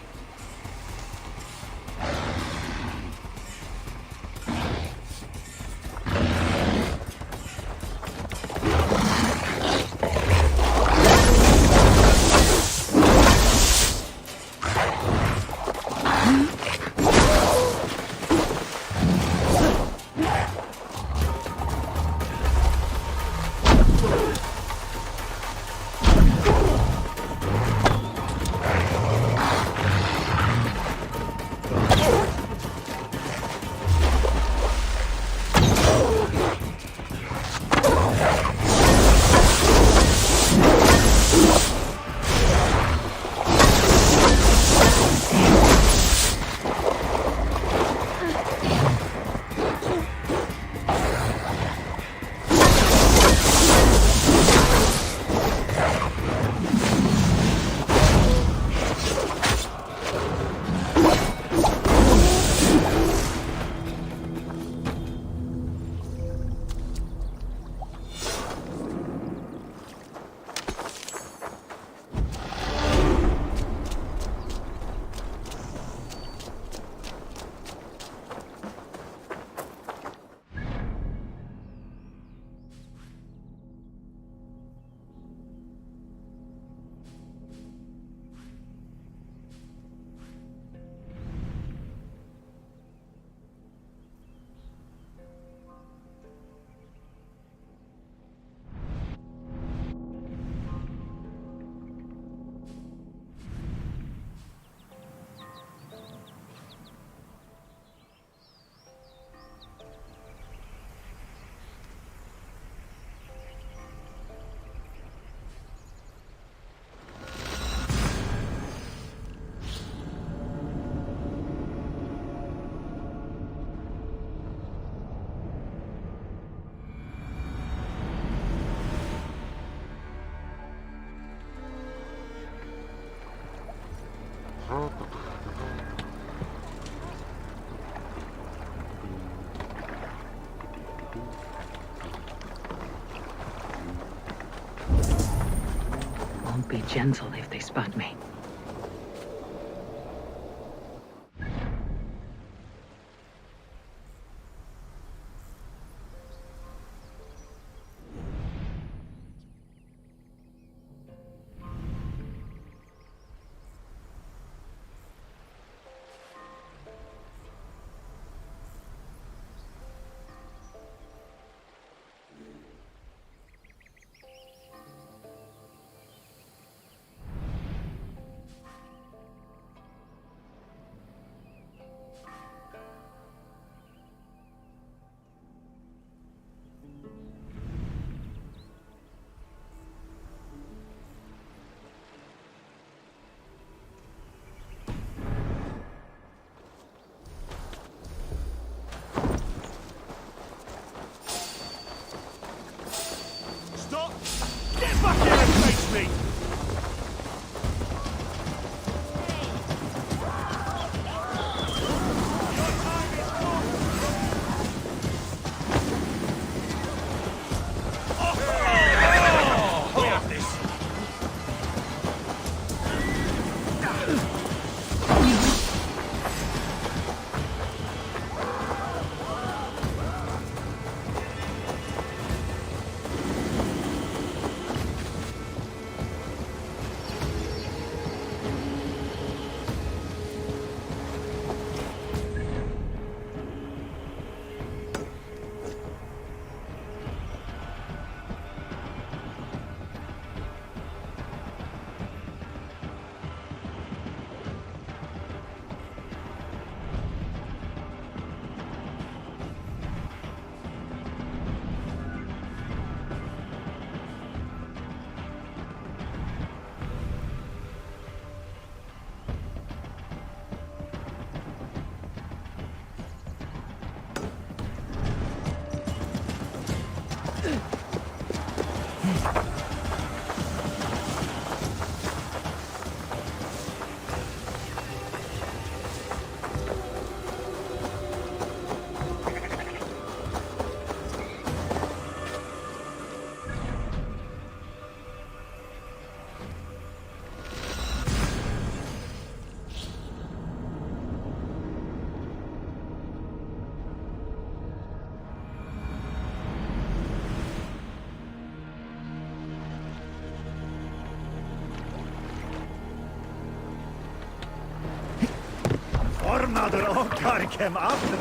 A: Won't be gentle if they spot me.
H: hadden elkaar hem achten.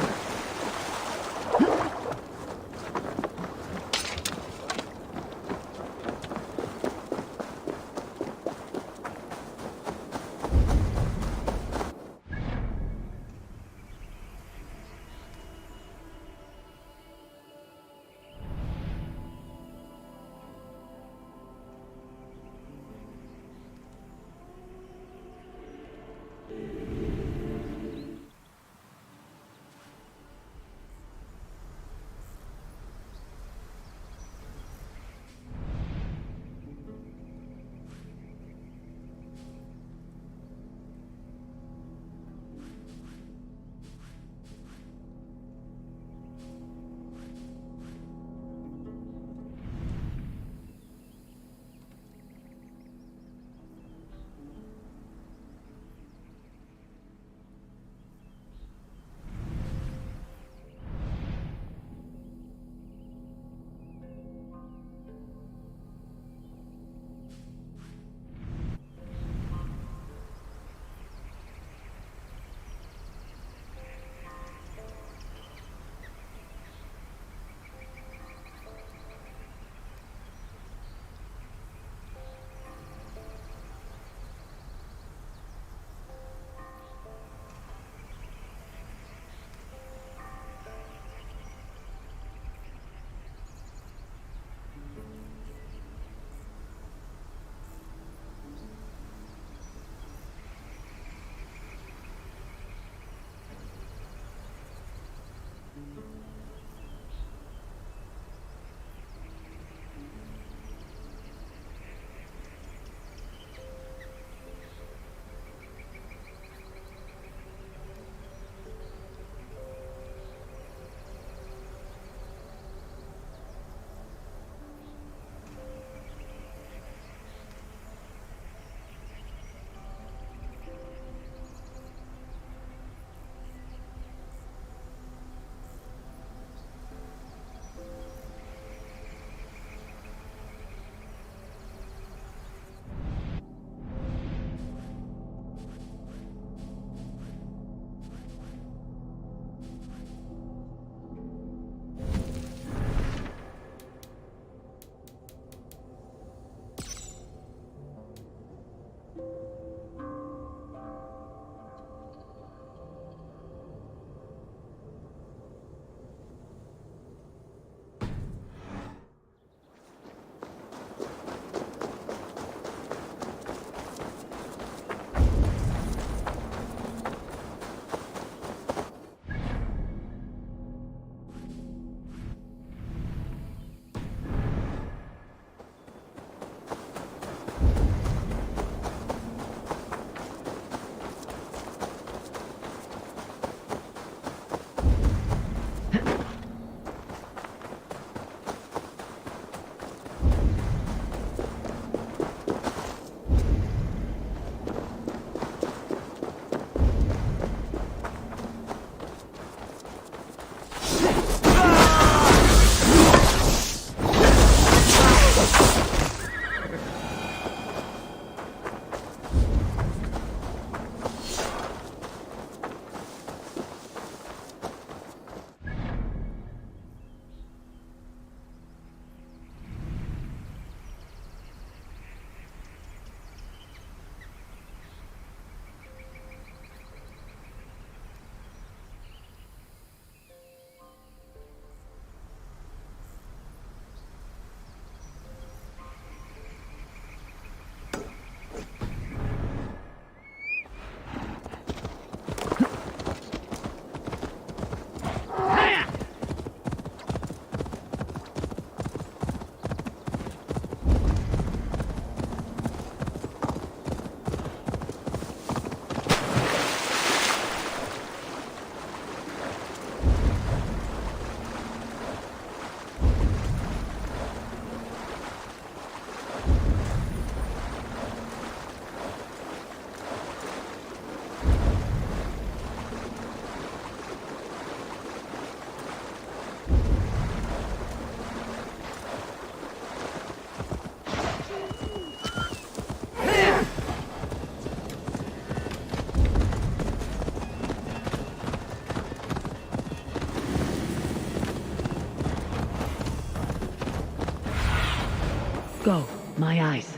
A: Go, my eyes.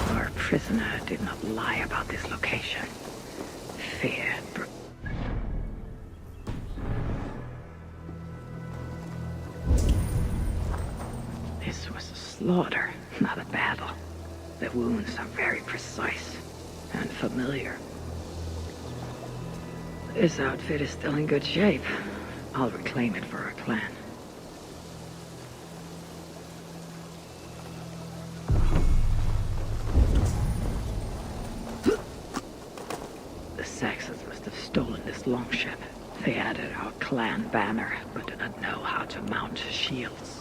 A: Our prisoner did not lie about this location. Fear. This was a slaughter, not a battle. The wounds are very precise and familiar. This outfit is still in good shape. I'll reclaim it for our clan. The Saxons must have stolen this longship. They added our clan banner, but do not know how to mount shields.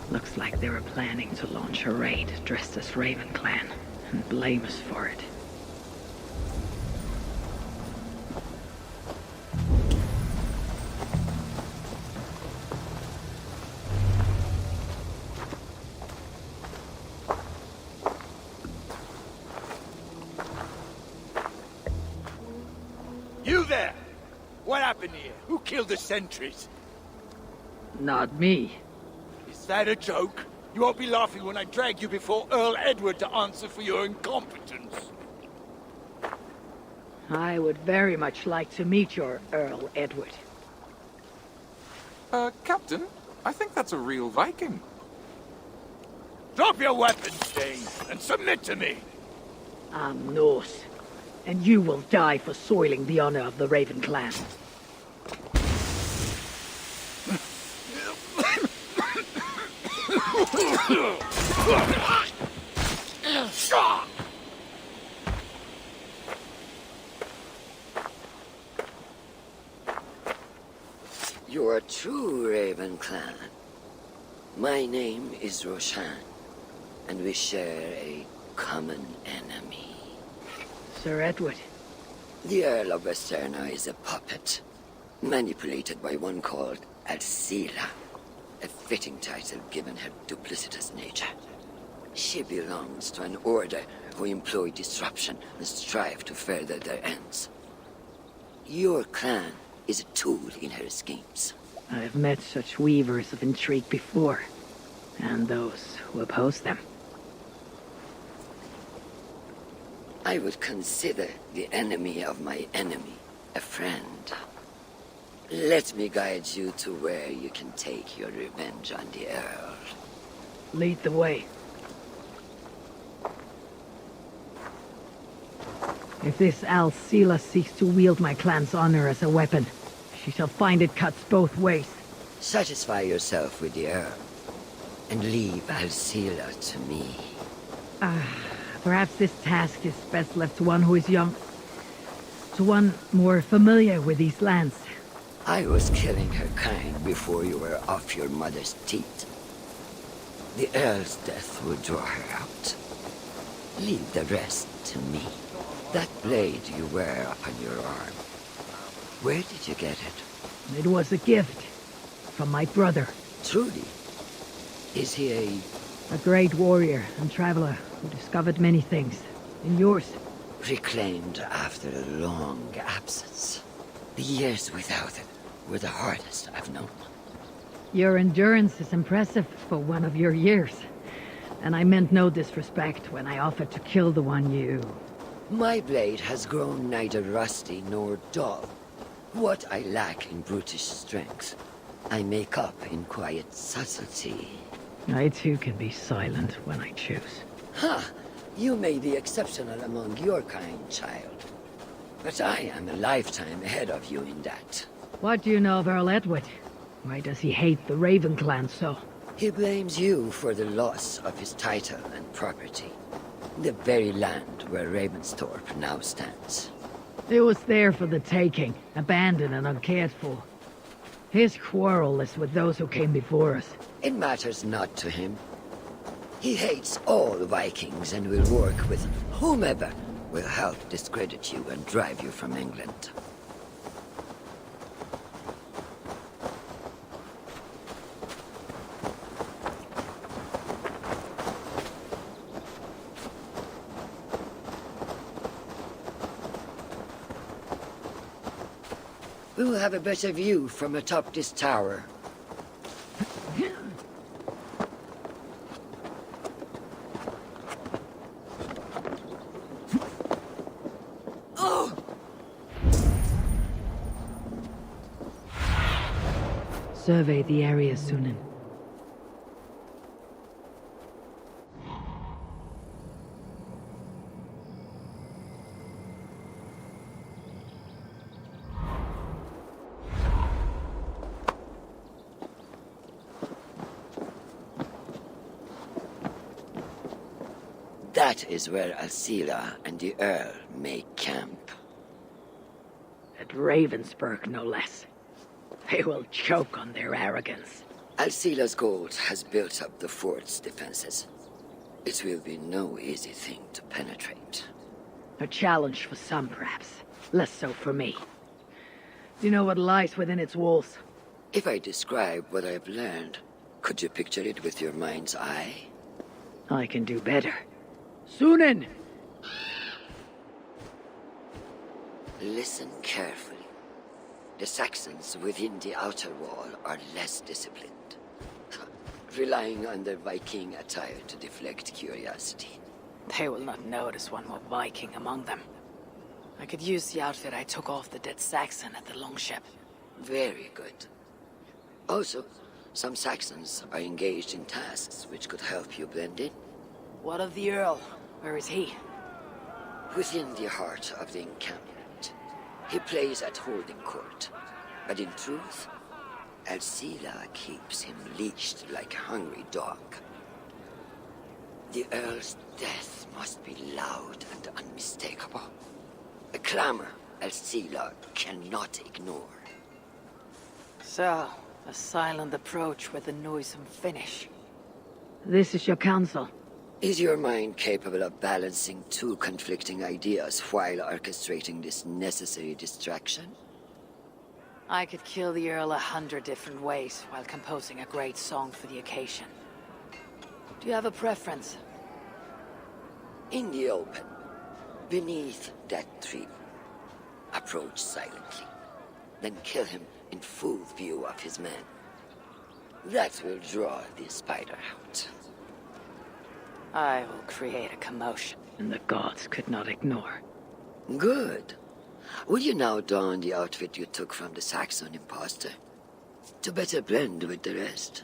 A: Looks like they were planning to launch a raid dressed as Raven Clan and blame us for it.
E: You there! What happened here? Who killed the sentries?
A: Not me.
E: Is that a joke? You won't be laughing when I drag you before Earl Edward to answer for your incompetence.
A: I would very much like to meet your Earl Edward.
C: Captain, I think that's a real Viking.
E: Drop your weapons, Dane, and submit to me!
A: I'm Norse, and you will die for soiling the honor of the Raven Clan.
D: You are true, Raven Clan. My name is Roshan, and we share a common enemy.
A: Sir Edward.
D: The Earl of Westerna is a puppet, manipulated by one called Alcila, a fitting title given her duplicitous nature. She belongs to an order who employ disruption and strive to further their ends. Your clan is a tool in her schemes.
A: I have met such weavers of intrigue before, and those who oppose them.
D: I would consider the enemy of my enemy a friend. Let me guide you to where you can take your revenge on the Earl.
A: Lead the way. If this Alcila seeks to wield my clan's honor as a weapon, she shall find it cuts both ways.
D: Satisfy yourself with the Earl, and leave Alcila to me.
A: Perhaps this task is best left to one who is young. To one more familiar with these lands.
D: I was killing her kind before you were off your mother's teat. The Earl's death will draw her out. Leave the rest to me. That blade you wear upon your arm. Where did you get it?
A: It was a gift from my brother.
D: Truly? Is he
A: a great warrior and traveler who discovered many things. And yours?
D: Reclaimed after a long absence. The years without it were the hardest I've known.
A: Your endurance is impressive for one of your years. And I meant no disrespect when I offered to kill the one you...
D: My blade has grown neither rusty nor dull. What I lack in brutish strength, I make up in quiet subtlety.
A: I too can be silent when I choose.
D: Ha! You may be exceptional among your kind, child. But I am a lifetime ahead of you in that.
A: What do you know of Earl Edward? Why does he hate the Raven Clan so?
D: He blames you for the loss of his title and property. The very land where Ravensthorpe now stands.
A: It was there for the taking, abandoned and uncared for. His quarrel is with those who came before us.
D: It matters not to him. He hates all Vikings and will work with whomever will help discredit you and drive you from England. We will have a better view from atop this tower. Oh!
A: Survey the area, Sunan.
D: That is where Alcila and the Earl make camp.
A: At Ravensburg, no less. They will choke on their arrogance.
D: Alcila's gold has built up the fort's defenses. It will be no easy thing to penetrate.
A: A challenge for some, perhaps. Less so for me. Do you know what lies within its walls?
D: If I describe what I've learned, could you picture it with your mind's eye?
A: I can do better. Sunan!
D: Listen carefully. The Saxons within the outer wall are less disciplined, relying on their Viking attire to deflect curiosity.
A: They will not notice one more Viking among them. I could use the outfit I took off the dead Saxon at the longship.
D: Very good. Also, some Saxons are engaged in tasks which could help you blend in.
A: What of the Earl? Where is he?
D: Within the heart of the encampment. He plays at holding court. But in truth, Alcila keeps him leashed like a hungry dog. The Earl's death must be loud and unmistakable. A clamor Alcila cannot ignore.
A: So, a silent approach with a noisome finish. This is your counsel.
D: Is your mind capable of balancing two conflicting ideas while orchestrating this necessary distraction?
A: I could kill the Earl 100 different ways while composing a great song for the occasion. Do you have a preference?
D: In the open, beneath that tree. Approach silently, then kill him in full view of his men. That will draw the spider out.
A: I will create a commotion, and the gods could not ignore.
D: Good. Will you now don the outfit you took from the Saxon imposter? To better blend with the rest.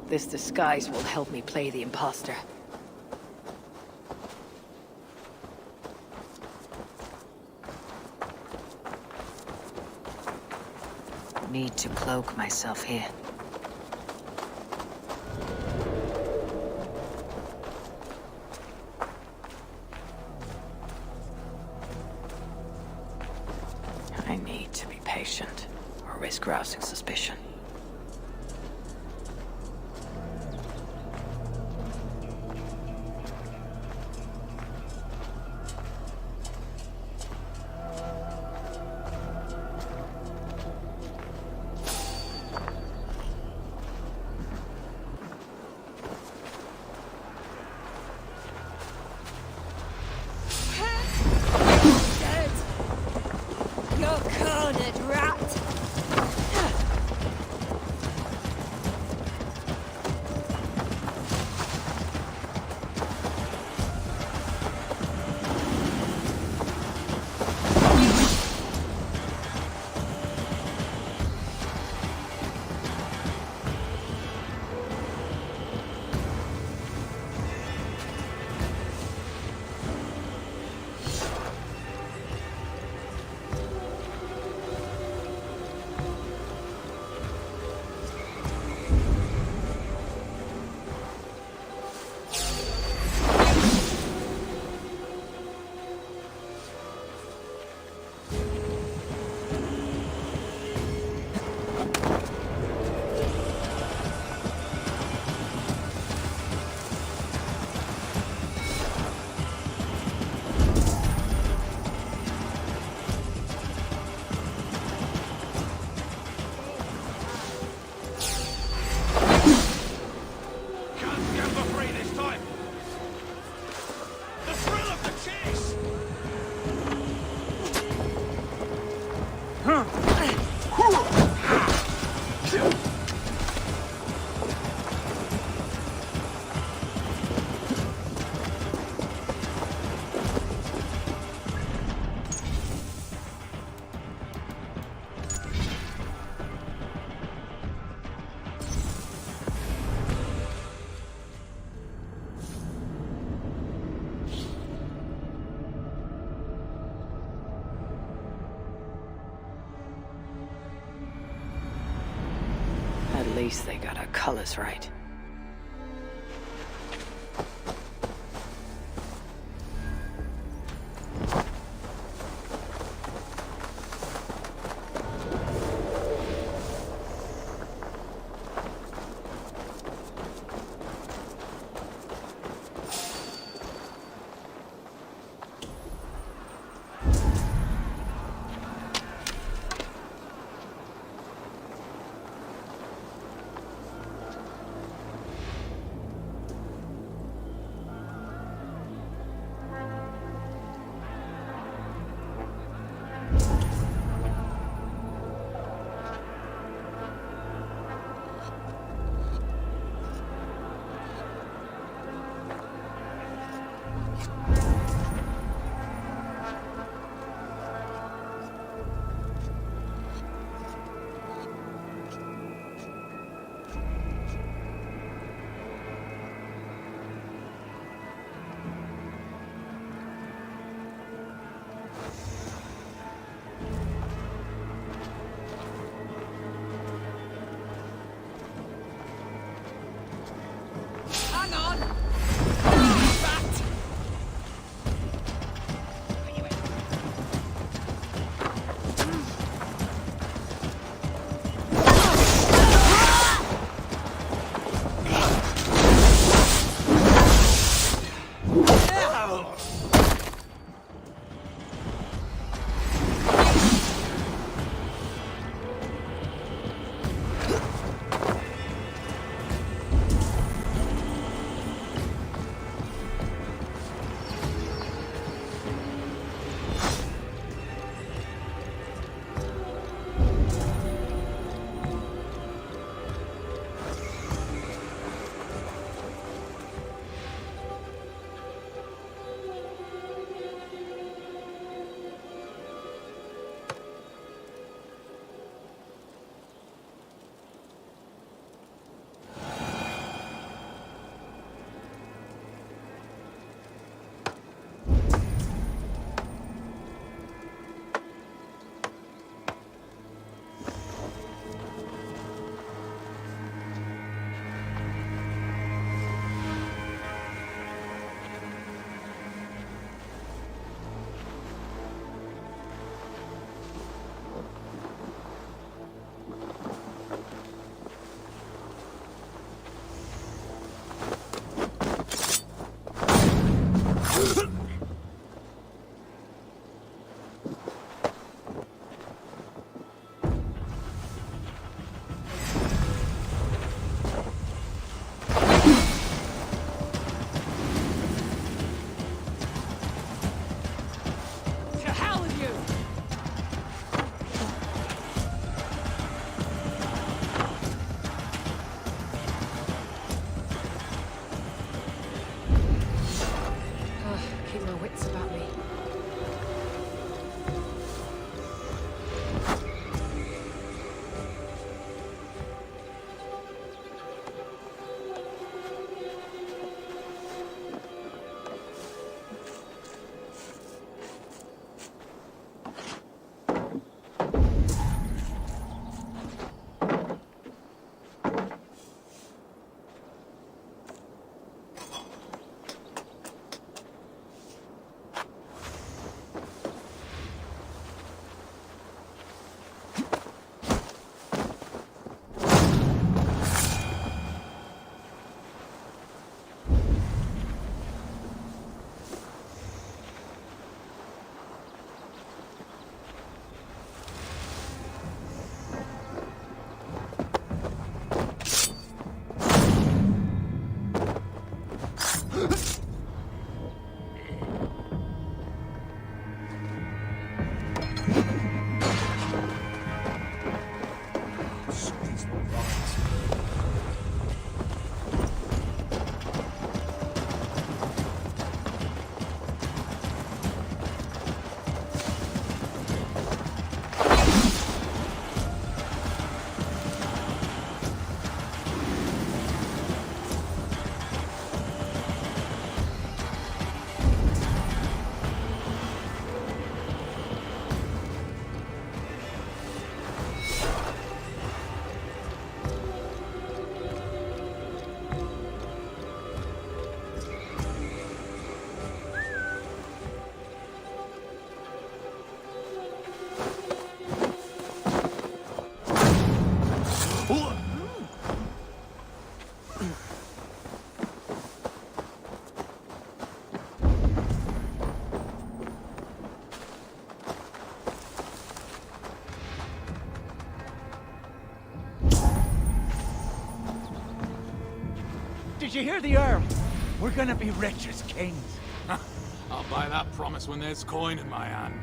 A: This disguise will help me play the imposter. Need to cloak myself here. I need to be patient, or risk rousing suspicion. least they got our colors right.
O: Did you hear the Earl? We're gonna be rich as kings.
C: I'll buy that promise when there's coin in my hand.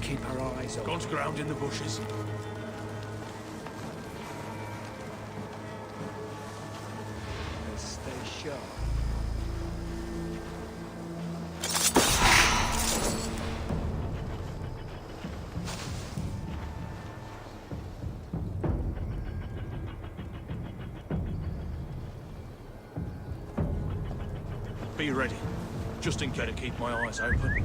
O: Keep our eyes open.
G: Gaunt ground in the bushes.
O: Let's stay sharp.
G: Be ready, just in case to keep my eyes open.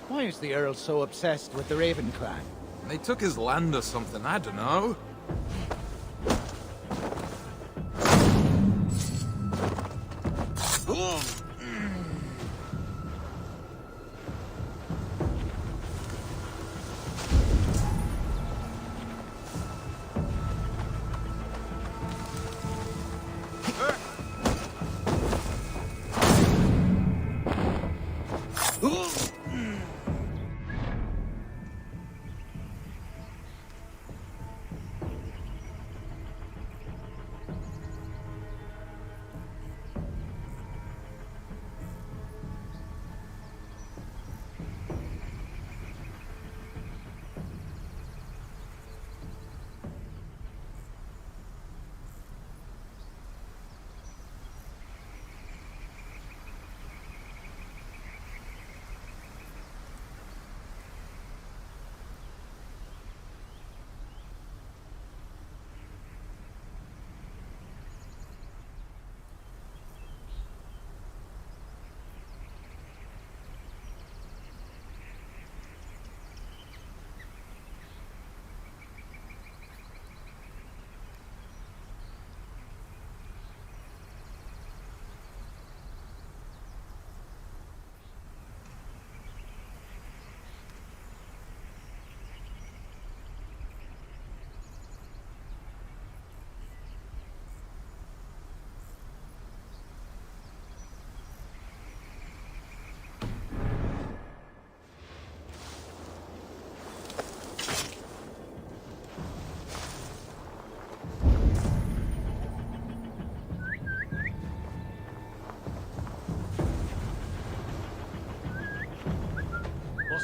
O: Why is the Earl so obsessed with the Raven clan?
C: They took his land or something, I don't know.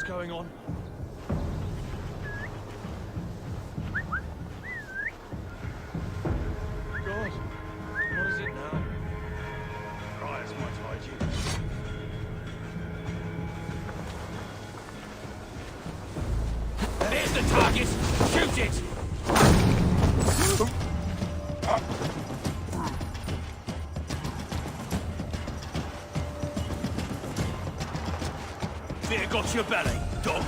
G: going on? God, what is it now? Rise might hide you. There's the target! Shoot it! There got your belly, dog.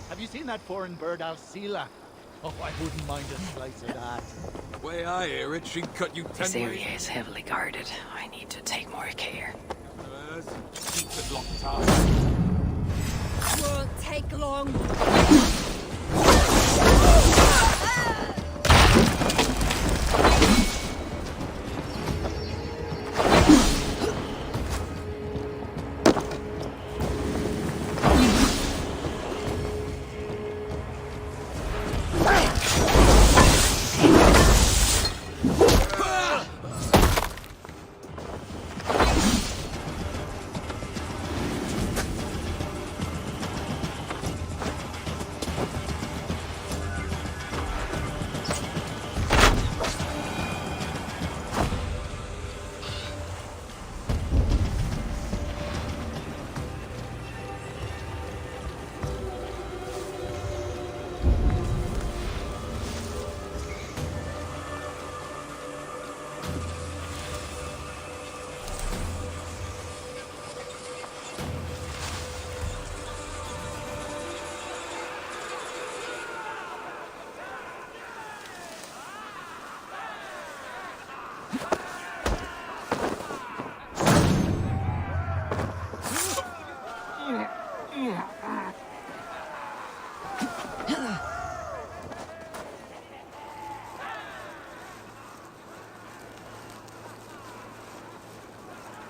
E: Have you seen that foreign bird, Alcila? Oh, I wouldn't mind a slice of that.
C: The way I hear it, she'd cut you 10
A: This area is heavily guarded. I need to take more care.
C: Keep it locked up.
B: Won't take long.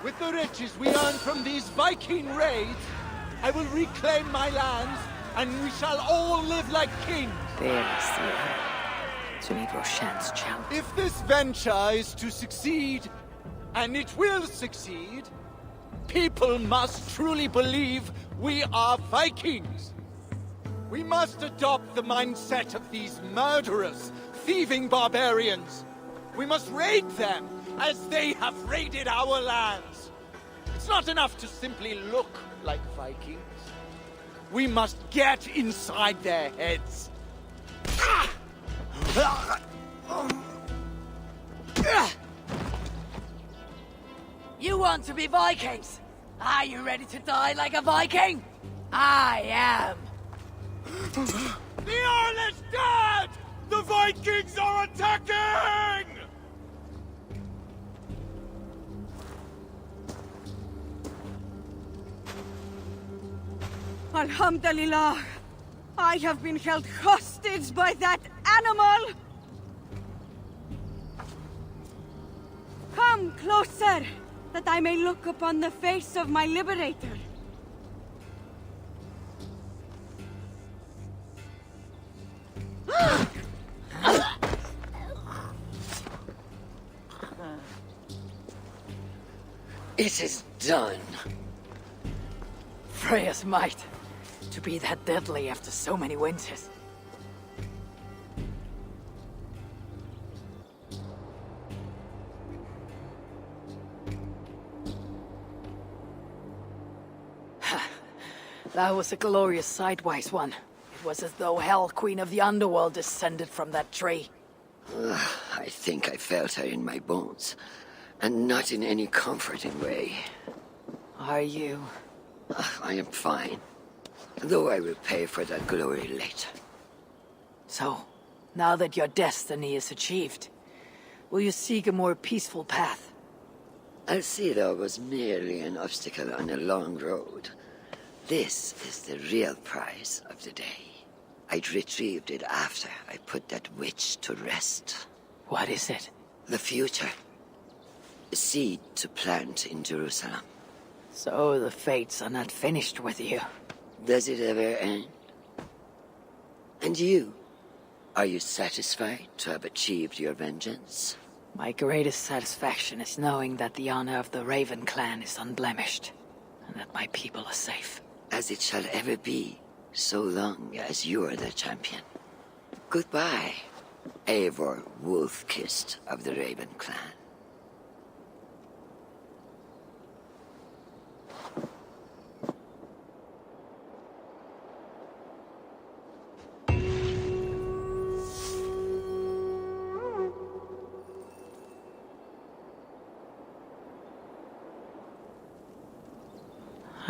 E: With the riches we earn from these Viking raids, I will reclaim my lands, and we shall all live like kings.
A: There, Sierra. To meet Roshan's challenge.
E: If this venture is to succeed, and it will succeed, people must truly believe we are Vikings. We must adopt the mindset of these murderous, thieving barbarians. We must raid them as they have raided our lands. It's not enough to simply look like Vikings. We must get inside their heads.
B: You want to be Vikings? Are you ready to die like a Viking? I am.
E: The Earl is dead! The Vikings are attacking!
I: Alhamdulillah. I have been held hostage by that animal! Come closer, that I may look upon the face of my liberator.
D: It is done.
A: Freya's might. To be that deadly after so many winters. That was a glorious sidewise one. It was as though Hell, Queen of the Underworld, descended from that tree.
D: I think I felt her in my bones, and not in any comforting way.
A: Are you?
D: I am fine, though I will pay for that glory later.
A: So, now that your destiny is achieved, will you seek a more peaceful path?
D: Alcira was merely an obstacle on a long road. This is the real prize of the day. I'd retrieved it after I put that witch to rest.
A: What is it?
D: The future. A seed to plant in Jerusalem.
A: So the fates are not finished with you.
D: Does it ever end? And you? Are you satisfied to have achieved your vengeance?
A: My greatest satisfaction is knowing that the honor of the Raven clan is unblemished, and that my people are safe.
D: As it shall ever be, so long as you are the champion. Goodbye, Eivor Wolf-Kissed of the Raven clan.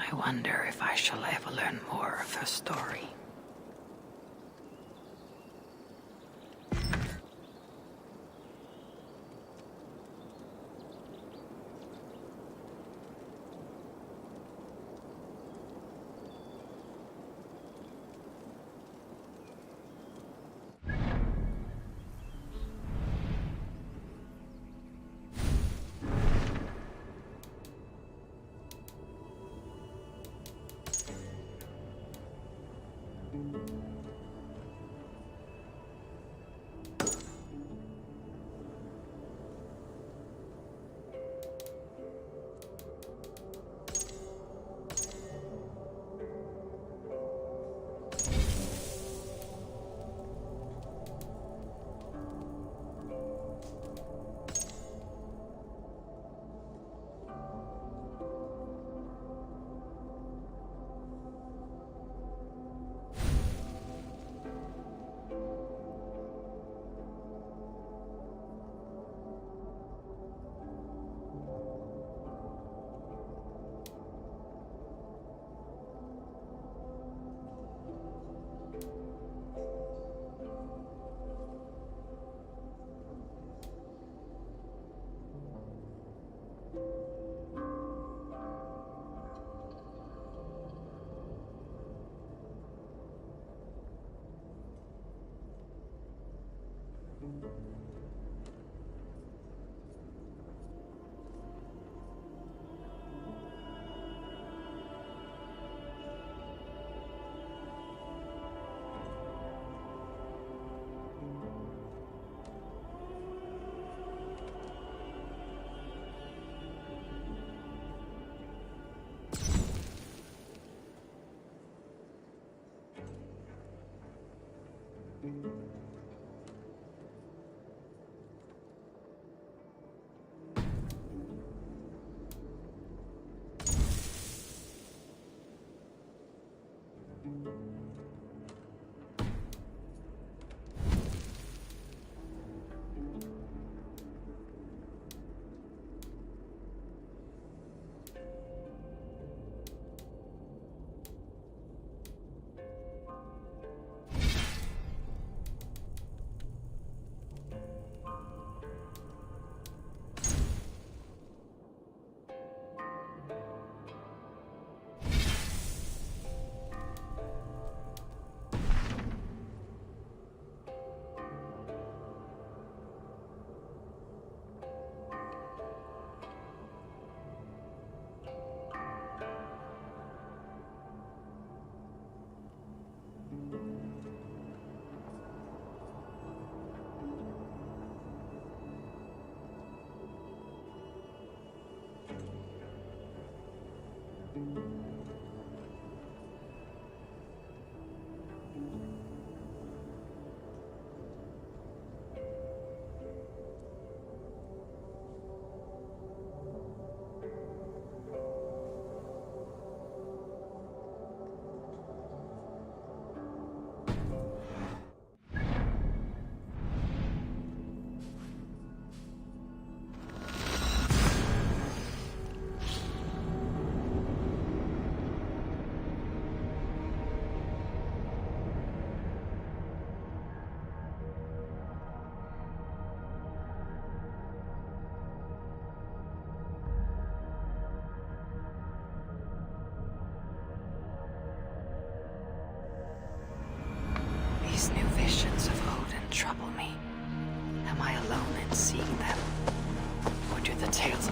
A: I wonder if I shall ever learn more of her story.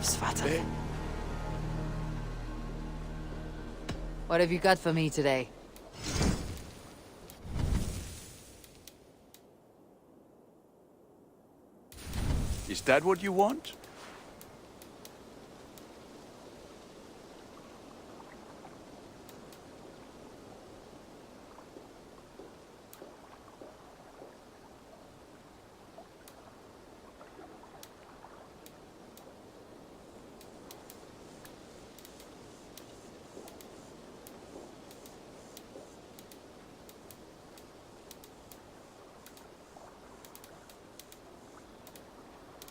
A: Großvater.
J: What have you got for me today?
R: Is that what you want?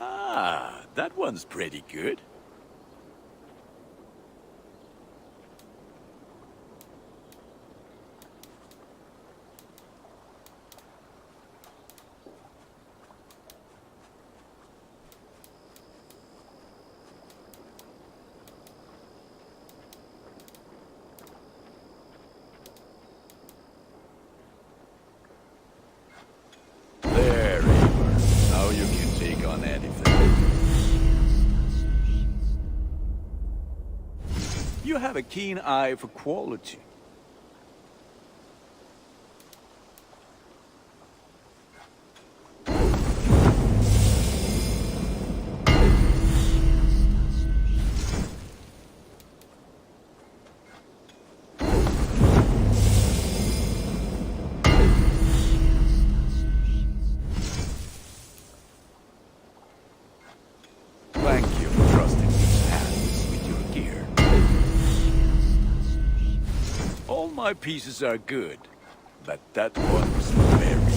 R: Ah, that one's pretty good. There, Eivor. Now you can take on anything. You have a keen eye for quality. Thank you for trusting these hands with your gear. All my pieces are good, but that one was very good.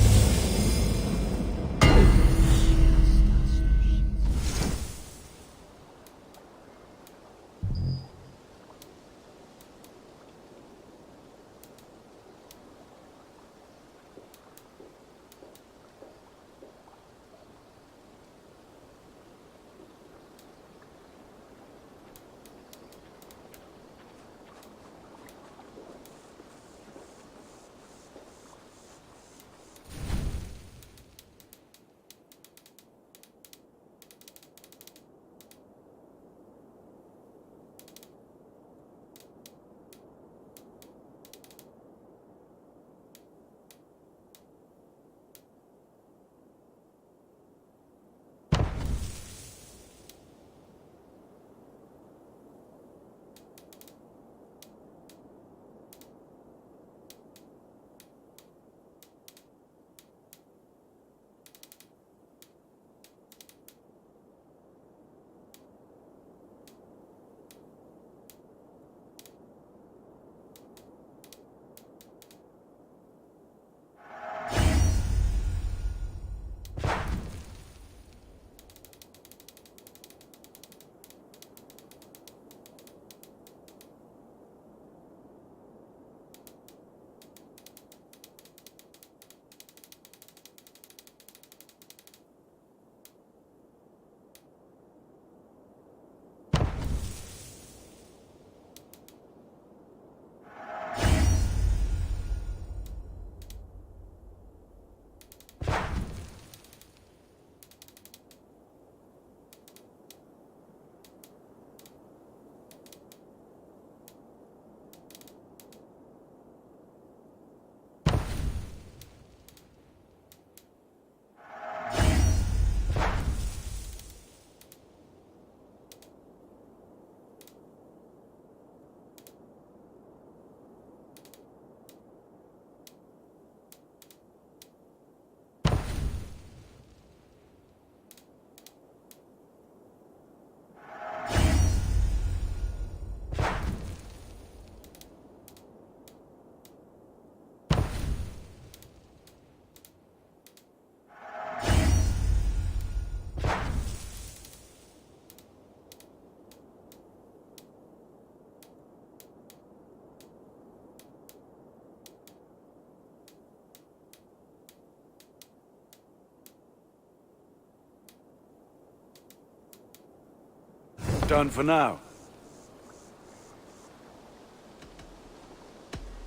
R: Done for now.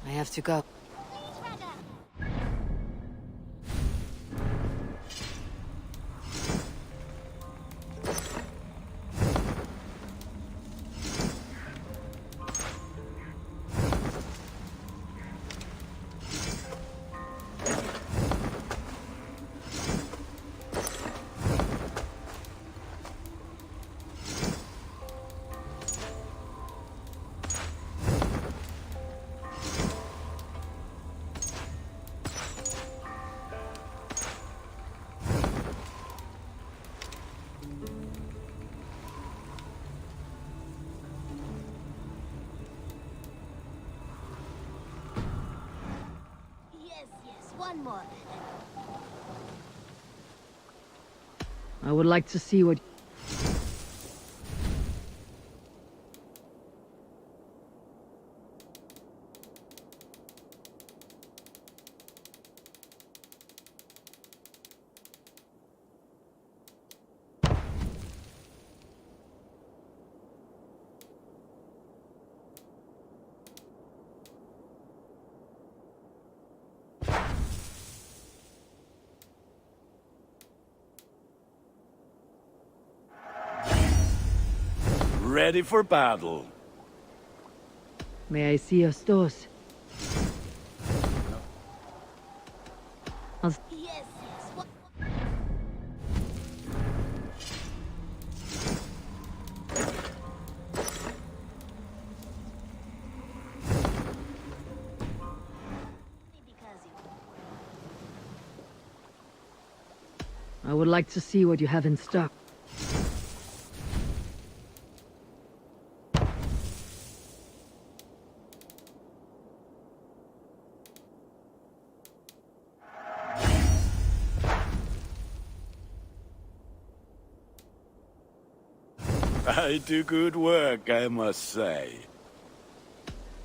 J: I have to go.
B: one more.
J: I would like to see what...
O: Ready for battle.
J: May I see your stores?
B: Yes, yes. What?
J: I would like to see what you have in stock.
O: I do good work, I must say.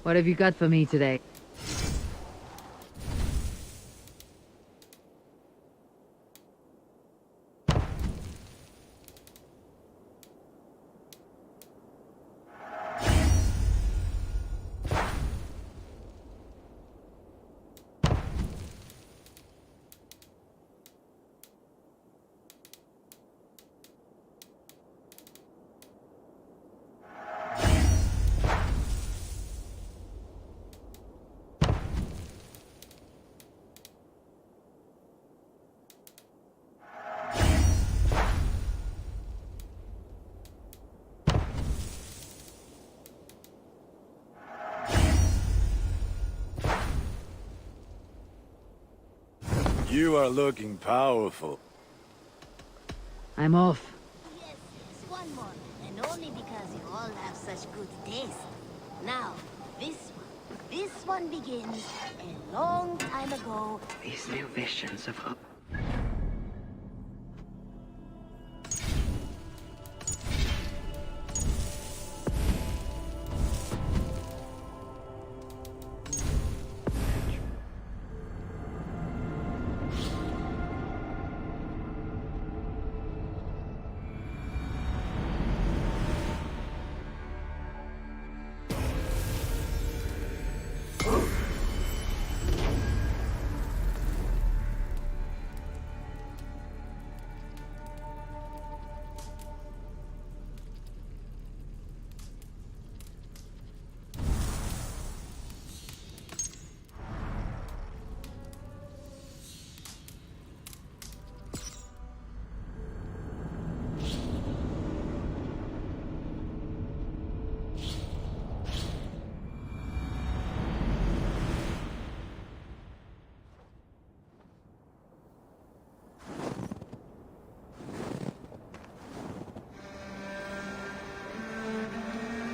J: What have you got for me today?
O: You are looking powerful.
J: I'm off.
B: Yes, yes. One more. And only because you all have such good taste. Now, this one begins a long time ago.
A: These new visions of...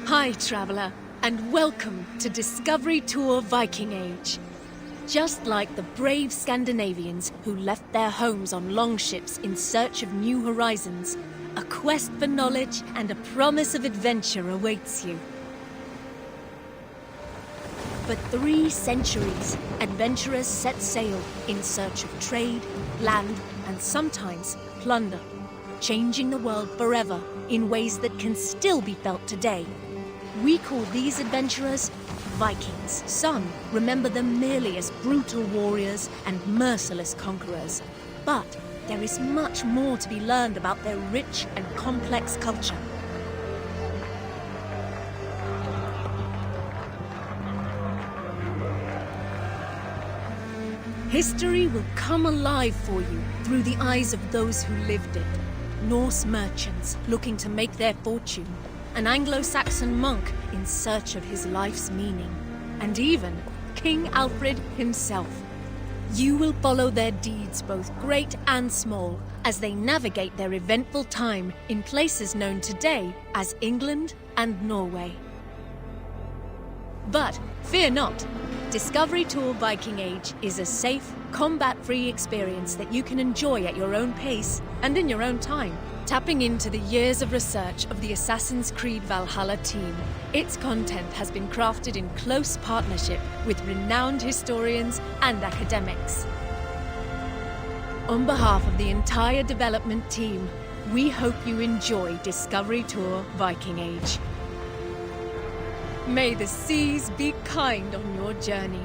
L: Hi, traveler, and welcome to Discovery Tour Viking Age. Just like the brave Scandinavians who left their homes on longships in search of new horizons, a quest for knowledge and a promise of adventure awaits you. For 3 centuries, adventurers set sail in search of trade, land, and sometimes plunder, changing the world forever in ways that can still be felt today. We call these adventurers Vikings. Some remember them merely as brutal warriors and merciless conquerors. But there is much more to be learned about their rich and complex culture. History will come alive for you through the eyes of those who lived it. Norse merchants looking to make their fortune, an Anglo-Saxon monk in search of his life's meaning, and even King Alfred himself. You will follow their deeds, both great and small, as they navigate their eventful time in places known today as England and Norway. But fear not, Discovery Tour Viking Age is a safe combat-free experience that you can enjoy at your own pace and in your own time. Tapping into the years of research of the Assassin's Creed Valhalla team, its content has been crafted in close partnership with renowned historians and academics. On behalf of the entire development team, we hope you enjoy Discovery Tour Viking Age. May the seas be kind on your journey.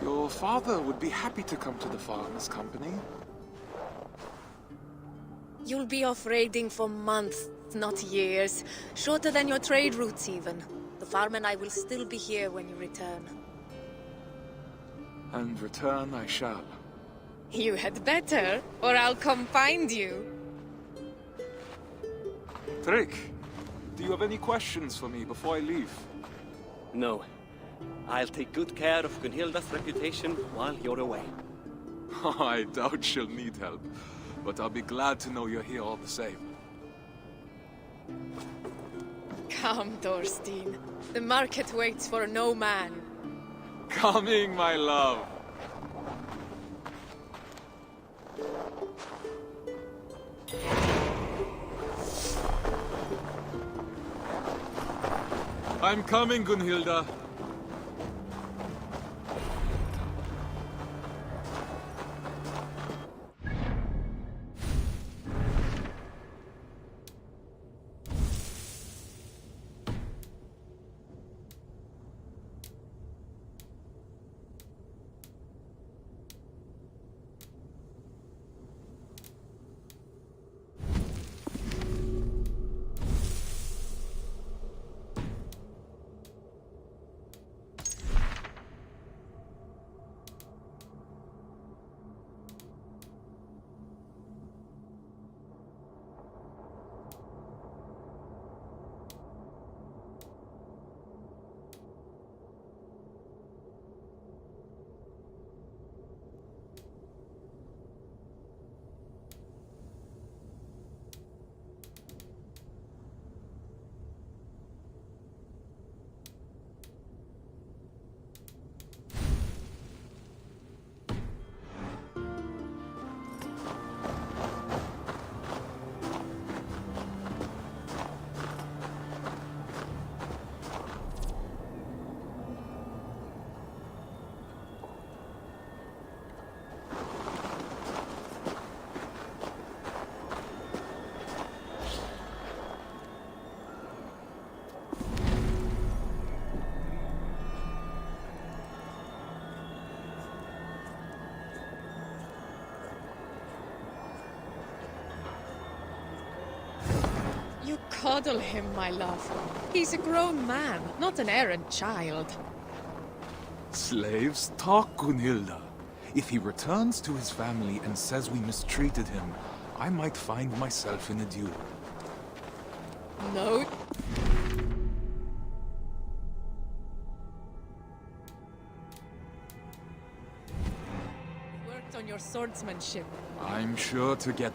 C: Your father would be happy to come to the farmer's company.
M: You'll be off raiding for months, not years. Shorter than your trade routes, even. The farm and I will still be here when you return.
C: And return I shall.
M: You had better, or I'll come find you.
C: Trick, do you have any questions for me before I leave?
N: No. I'll take good care of Gunhilda's reputation while you're away.
C: I doubt she'll need help, but I'll be glad to know you're here all the same.
M: Come, Thorstein. The market waits for no man.
C: Coming, my love. I'm coming, Gunhilda.
M: You coddle him, my love. He's a grown man, not an errant child.
C: Slaves, talk, Gunhilda. If he returns to his family and says we mistreated him, I might find myself in a duel.
M: No. Worked on your swordsmanship.
C: I'm sure to get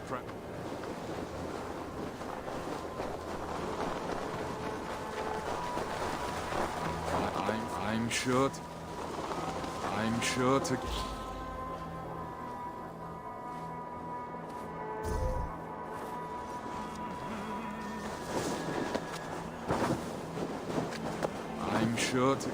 C: I'm sure to... I'm sure to...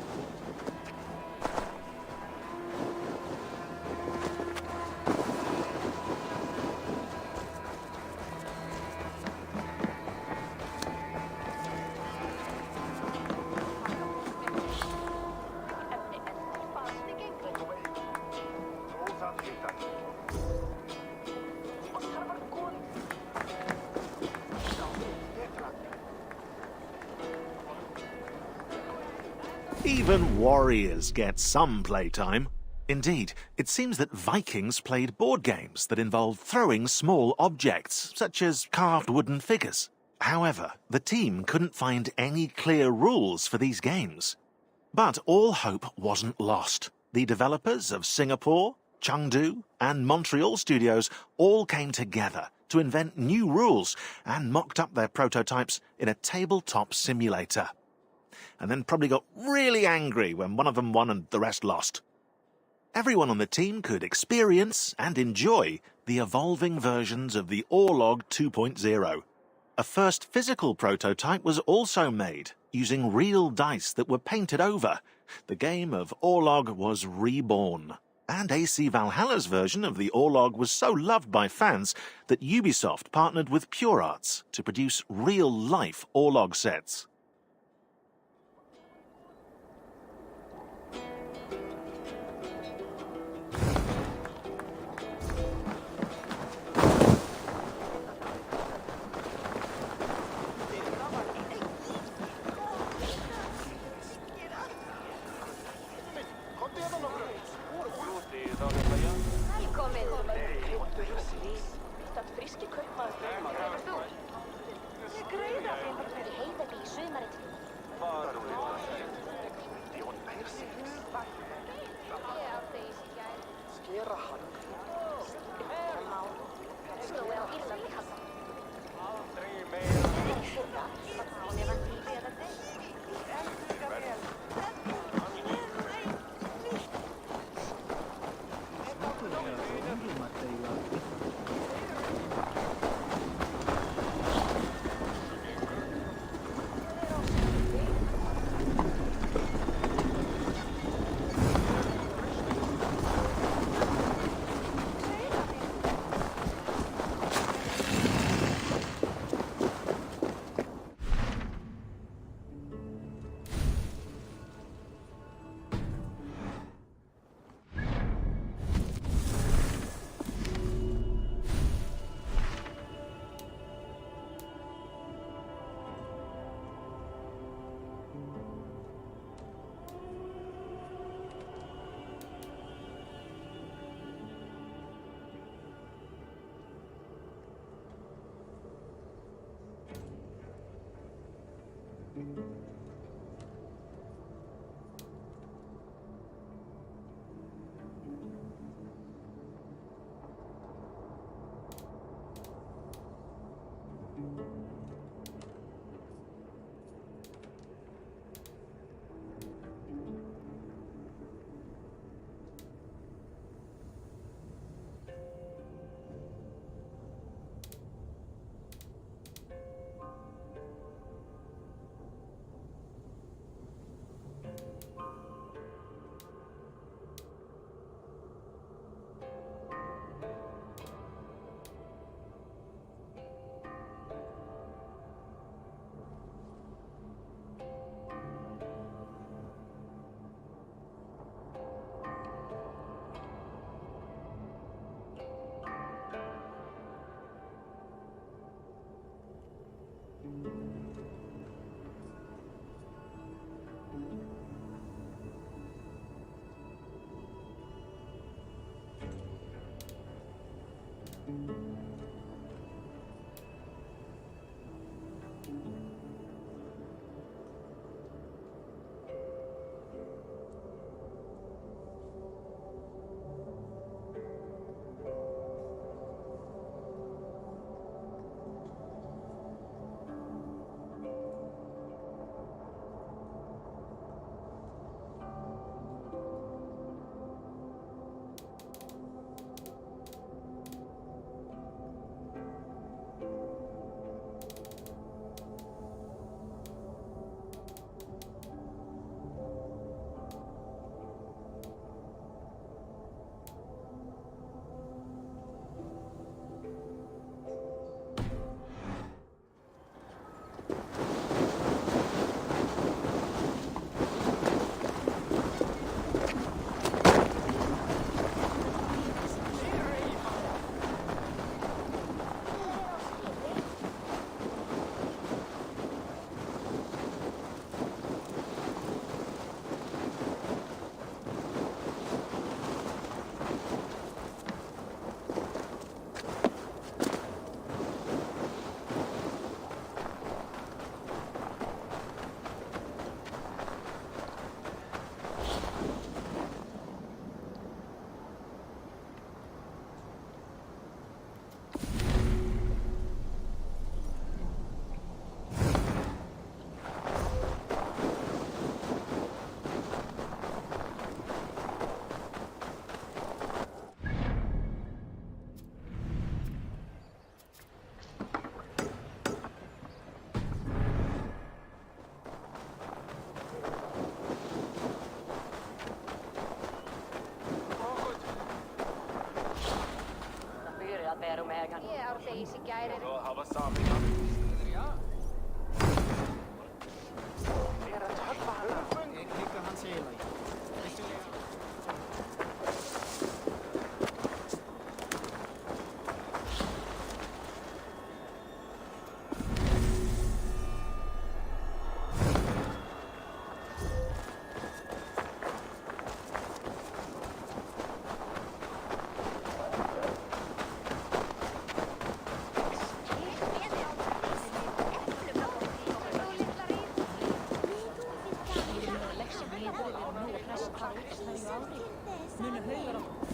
P: Even warriors get some playtime. Indeed, it seems that Vikings played board games that involved throwing small objects, such as carved wooden figures. However, the team couldn't find any clear rules for these games. But all hope wasn't lost. The developers of Singapore, Chengdu, and Montreal studios all came together to invent new rules and mocked up their prototypes in a tabletop simulator. And then probably got really angry when one of them won and the rest lost. Everyone on the team could experience and enjoy the evolving versions of the Orlog 2.0. A first physical prototype was also made, using real dice that were painted over. The game of Orlog was reborn. And AC Valhalla's version of the Orlog was so loved by fans that Ubisoft partnered with Pure Arts to produce real-life Orlog sets.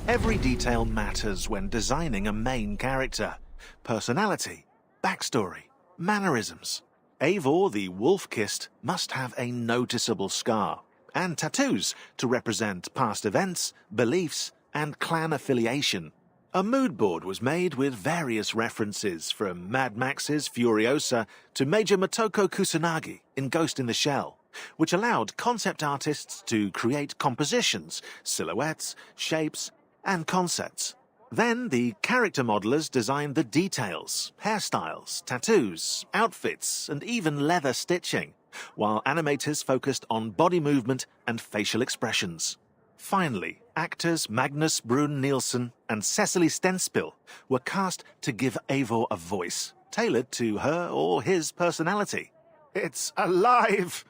P: Every detail matters when designing a main character. Personality, backstory, mannerisms. Eivor the Wolf-Kissed must have a noticeable scar, and tattoos to represent past events, beliefs, and clan affiliation. A mood board was made with various references from Mad Max's Furiosa to Major Motoko Kusanagi in Ghost in the Shell, which allowed concept artists to create compositions, silhouettes, shapes, and concepts. Then the character modelers designed the details, hairstyles, tattoos, outfits, and even leather stitching, while animators focused on body movement and facial expressions. Finally, actors Magnus Brun Nielsen and Cecily Stenspill were cast to give Eivor a voice, tailored to her or his personality. It's alive!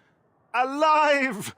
P: Alive!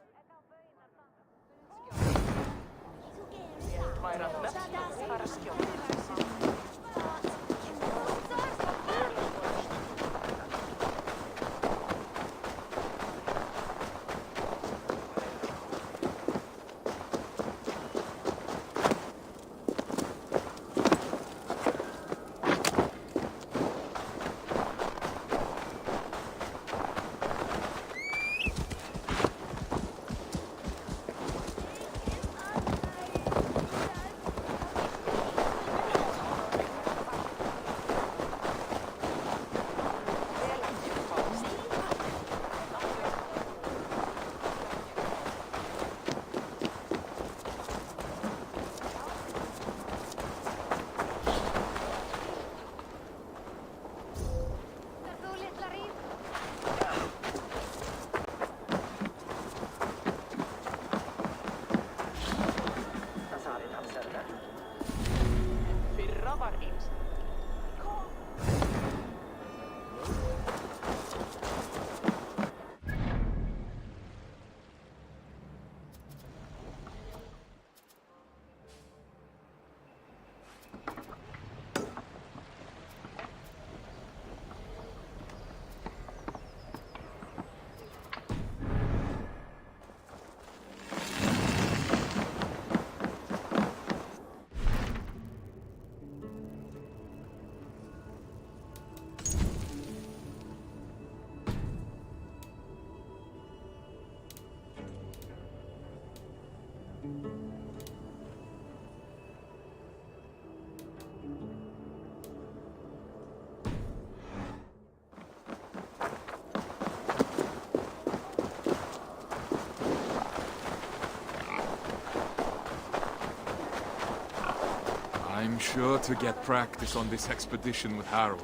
C: I'm sure to get practice on this expedition with Harold.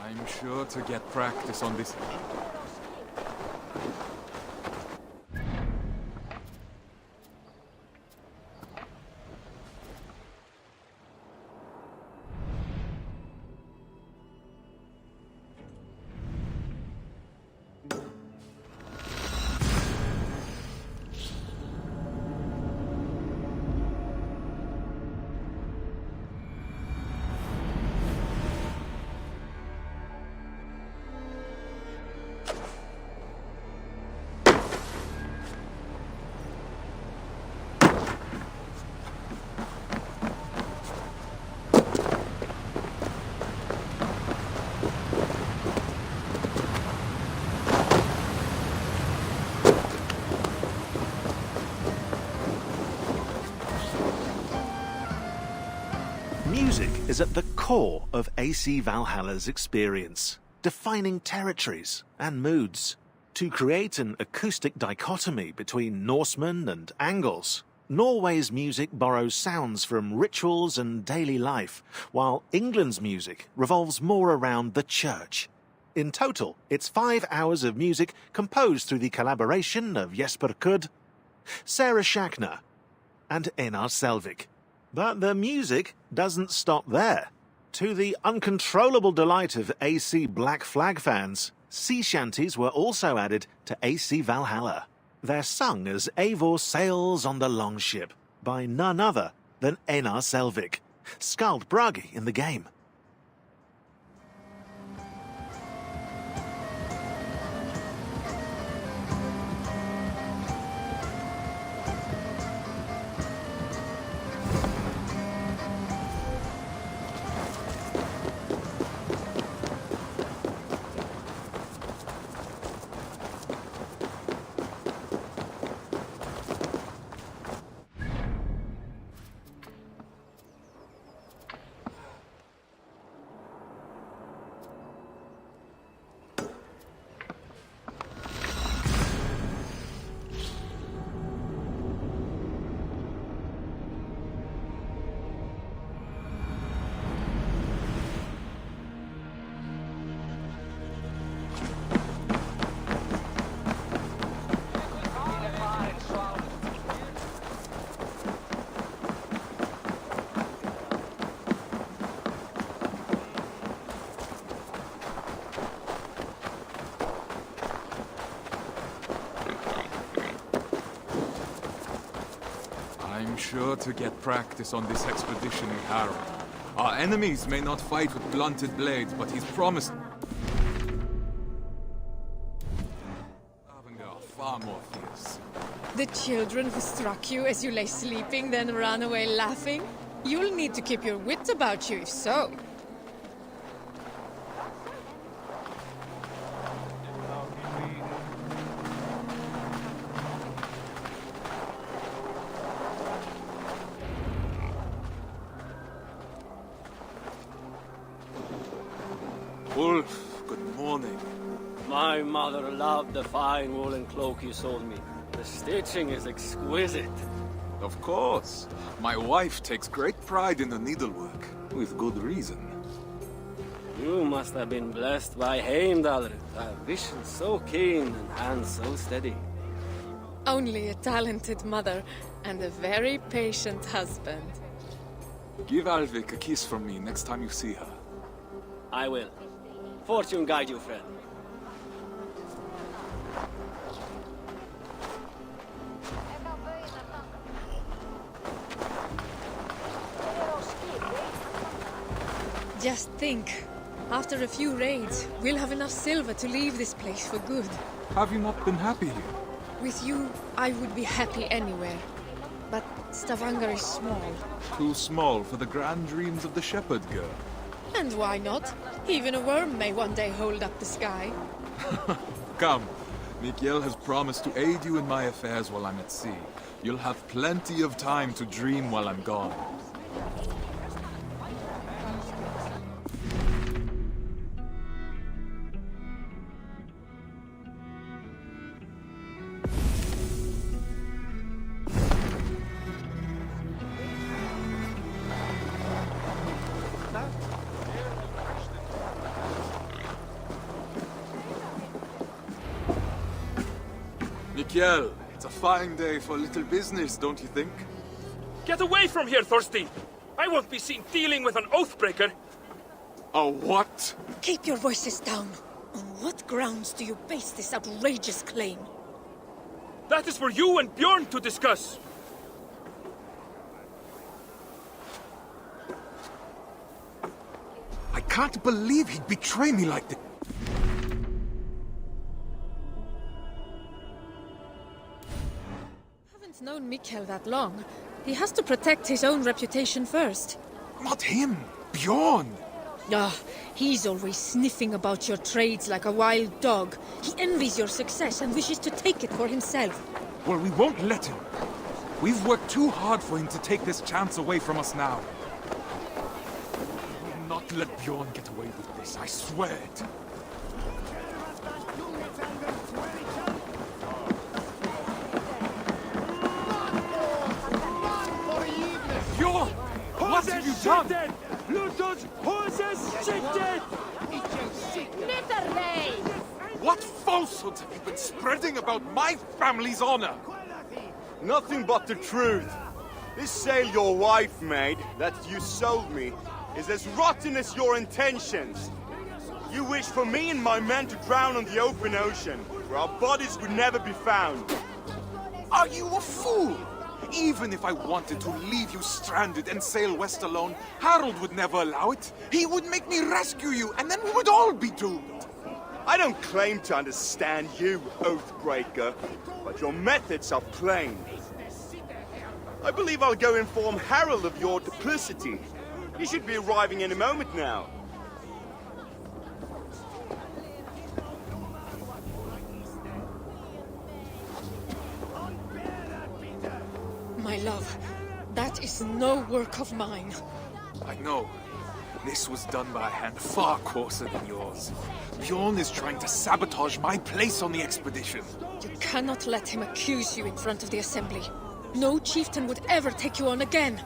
C: I'm sure to get practice on this.
P: music is at the core of AC Valhalla's experience, defining territories and moods. To create an acoustic dichotomy between Norsemen and Angles, Norway's music borrows sounds from rituals and daily life, while England's music revolves more around the church. In total, it's 5 hours of music composed through the collaboration of Jesper Kudd, Sarah Schachner, and Einar Selvik. But the music doesn't stop there. To the uncontrollable delight of AC Black Flag fans, sea shanties were also added to AC Valhalla. They're sung as Eivor sails on the longship by none other than Einar Selvik, Skald Bragi in the game.
C: I'm sure to get practice on this expedition with Harold. Our enemies may not fight with blunted blades, but he's promised... are far more fierce.
M: The children who struck you as you lay sleeping then ran away laughing? You'll need to keep your wits about you if so.
C: Wolf, good morning.
N: My mother loved the fine woolen cloak you sold me. The stitching is exquisite.
C: Of course. My wife takes great pride in the needlework, with good reason.
N: You must have been blessed by Heimdallr, a vision so keen and hands so steady.
M: Only a talented mother and a very patient husband.
C: Give Alvik a kiss from me next time you see her.
N: I will. Fortune guide you, friend.
M: Just think. After a few raids, we'll have enough silver to leave this place for good.
C: Have you not been happy here?
M: With you, I would be happy anywhere. But Stavanger is small.
C: Too small for the grand dreams of the shepherd girl.
M: And why not? Even a worm may one day hold up the sky.
C: Come. Mikael has promised to aid you in my affairs while I'm at sea. You'll have plenty of time to dream while I'm gone. Mikael, it's a fine day for little business, don't you think?
G: Get away from here, Thorstein! I won't be seen dealing with an oathbreaker!
C: A what?
L: Keep your voices down. On what grounds do you base this outrageous claim?
G: That is for you and Bjorn to discuss!
C: I can't believe he'd betray me like this.
M: Haven't known Mikael that long. He has to protect his own reputation first.
C: Not him, Bjorn!
M: Ah, he's always sniffing about your trades like a wild dog. He envies your success and wishes to take it for himself.
C: Well, we won't let him. We've worked too hard for him to take this chance away from us now. not let Bjorn get away with this, I swear it. Bjorn! What have you done? What falsehoods have you been spreading about my family's honor?
Q: Nothing but the truth. This sail your wife made, that you sold me, is as rotten as your intentions. You wish for me and my men to drown on the open ocean, where our bodies would never be found.
C: Are you a fool? Even if I wanted to leave you stranded and sail west alone, Harold would never allow it. He would make me rescue you, and then we would all be doomed.
Q: I don't claim to understand you, Oathbreaker, but your methods are plain. I believe I'll go inform Harold of your duplicity. He should be arriving any moment now.
M: My love, that is no work of mine.
C: I know. This was done by a hand far coarser than yours. Bjorn is trying to sabotage my place on the expedition.
M: You cannot let him accuse you in front of the Assembly. No chieftain would ever take you on again.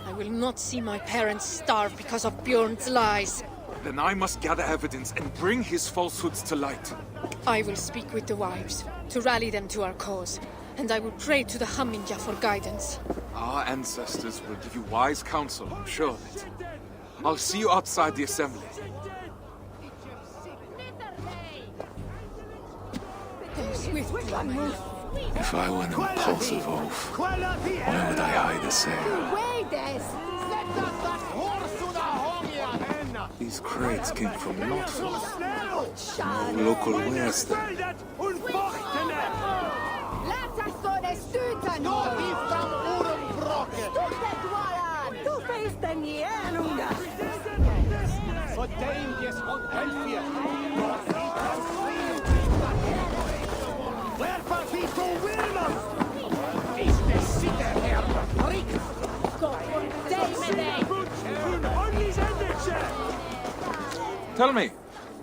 M: I will not see my parents starve because of Bjorn's lies.
C: Then I must gather evidence and bring his falsehoods to light.
M: I will speak with the wives, to rally them to our cause. And I will pray to the Hamminja for guidance.
C: Our ancestors will give you wise counsel, I'm sure of it. I'll see you outside the assembly.
M: Go swiftly, my love.
C: If I were an impulsive oaf, why would I hide a sail? These crates came from Notful. No local wares there. Tell me,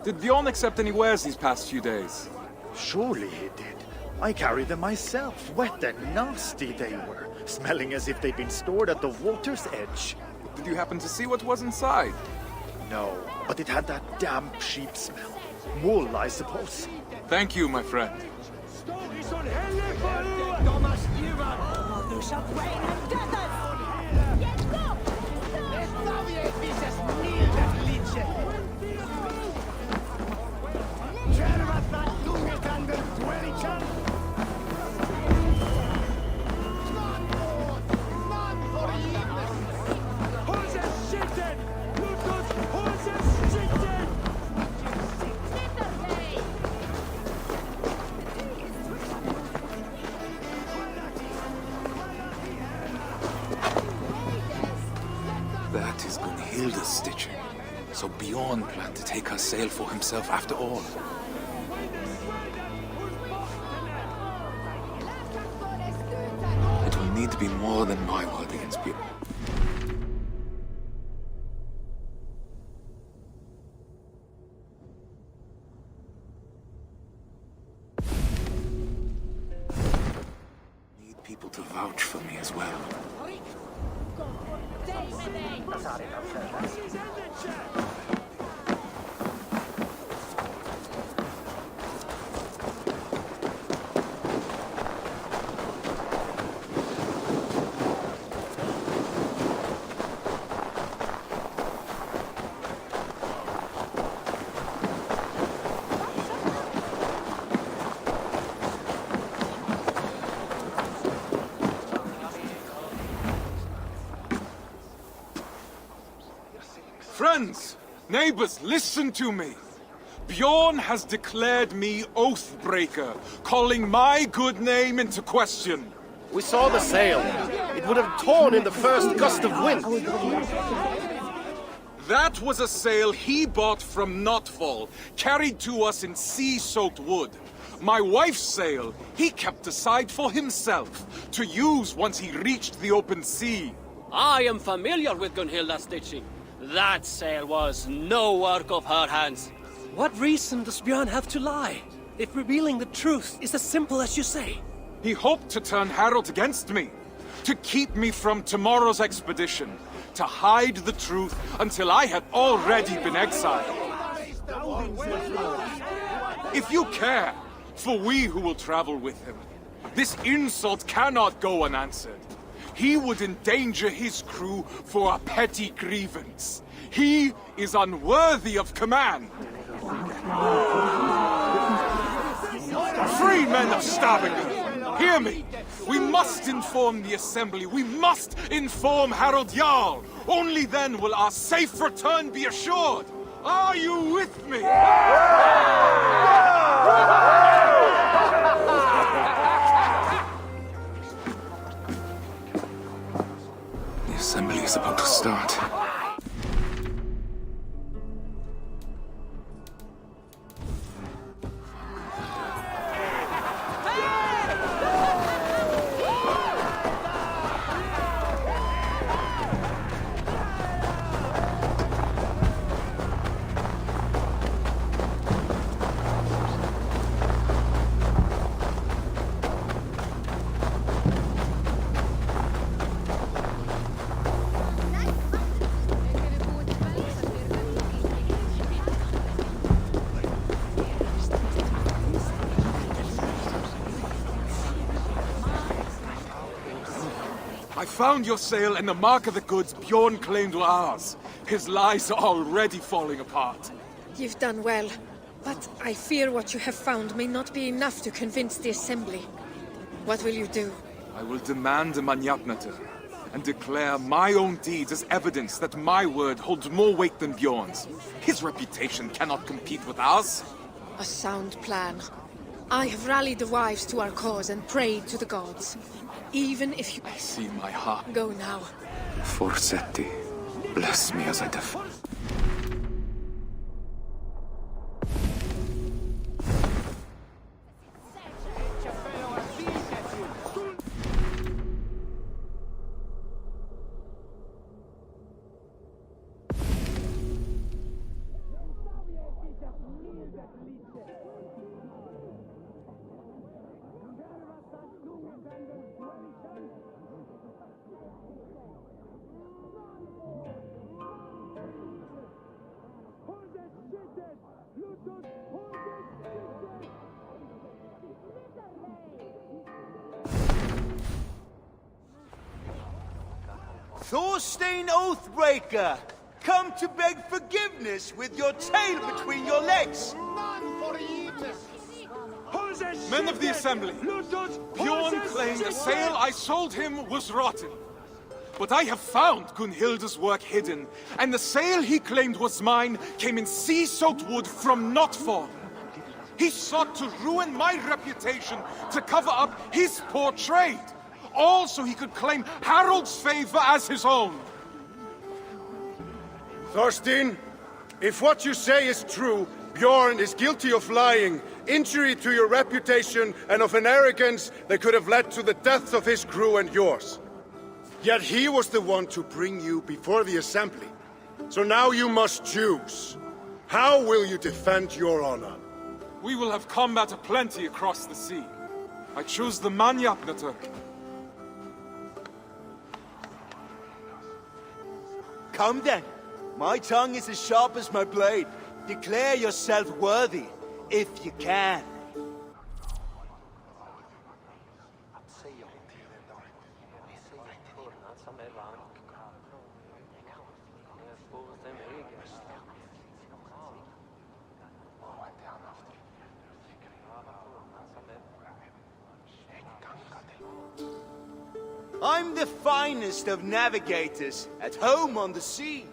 C: did Bjorn accept any wares these past few days?
H: Surely he did. I carried them myself. Wet and nasty they were, smelling as if they'd been stored at the water's edge.
C: Did you happen to see what was inside?
H: No, but it had that damp sheep smell. Wool, I suppose.
C: Thank you, my friend. That is Gunhilda's stitching. So Bjorn planned to take her sail for himself after all. It will need to be more than my word against Bjorn. Need people to vouch for me as well. Friends, neighbors, listen to me. Bjorn has declared me Oathbreaker, calling my good name into question.
T: We saw the sail. It would have torn in the first gust of wind.
C: That was a sail he bought from Notfall, carried to us in sea-soaked wood. My wife's sail he kept aside for himself, to use once he reached the open sea.
N: I am familiar with Gunhilda's stitching. That sail was no work of her hands.
T: What reason does Bjorn have to lie, if revealing the truth is as simple as you say?
C: He hoped to turn Harold against me, to keep me from tomorrow's expedition, to hide the truth until I had already been exiled. If you care for we who will travel with him, this insult cannot go unanswered. He would endanger his crew for a petty grievance. He is unworthy of command. Free men of Stavanger, hear me. We must inform the Assembly. We must inform Harold Jarl. Only then will our safe return be assured. Are you with me? The Assembly is about to start. I found your sail and the mark of the goods Bjorn claimed were ours. His lies are already falling apart.
M: You've done well, but I fear what you have found may not be enough to convince the Assembly. What will you do?
C: I will demand a manyapnata and declare my own deeds as evidence that my word holds more weight than Bjorn's. His reputation cannot compete with ours.
M: A sound plan. I have rallied the wives to our cause and prayed to the gods. Even if you...
C: I see my heart.
M: Go now.
C: Forsetti, bless me as I defy.
Q: Thorstein Oathbreaker! Come to beg forgiveness with your tail between your legs!
C: Men of the Assembly, Bjorn claimed the sail I sold him was rotten. But I have found Gunhilda's work hidden, and the sail he claimed was mine came in sea-soaked wood from Notfall. He sought to ruin my reputation to cover up his poor trade, all so he could claim Harold's favor as his own.
S: Thorstein, if what you say is true, Bjorn is guilty of lying, injury to your reputation, and of an arrogance that could have led to the deaths of his crew and yours. Yet he was the one to bring you before the Assembly. So now you must choose. How will you defend your honor?
C: We will have combat aplenty across the sea. I choose the Manyapnata.
Q: Come then. My tongue is as sharp as my blade. Declare yourself worthy, if you can. I'm the finest of navigators, at home on the sea.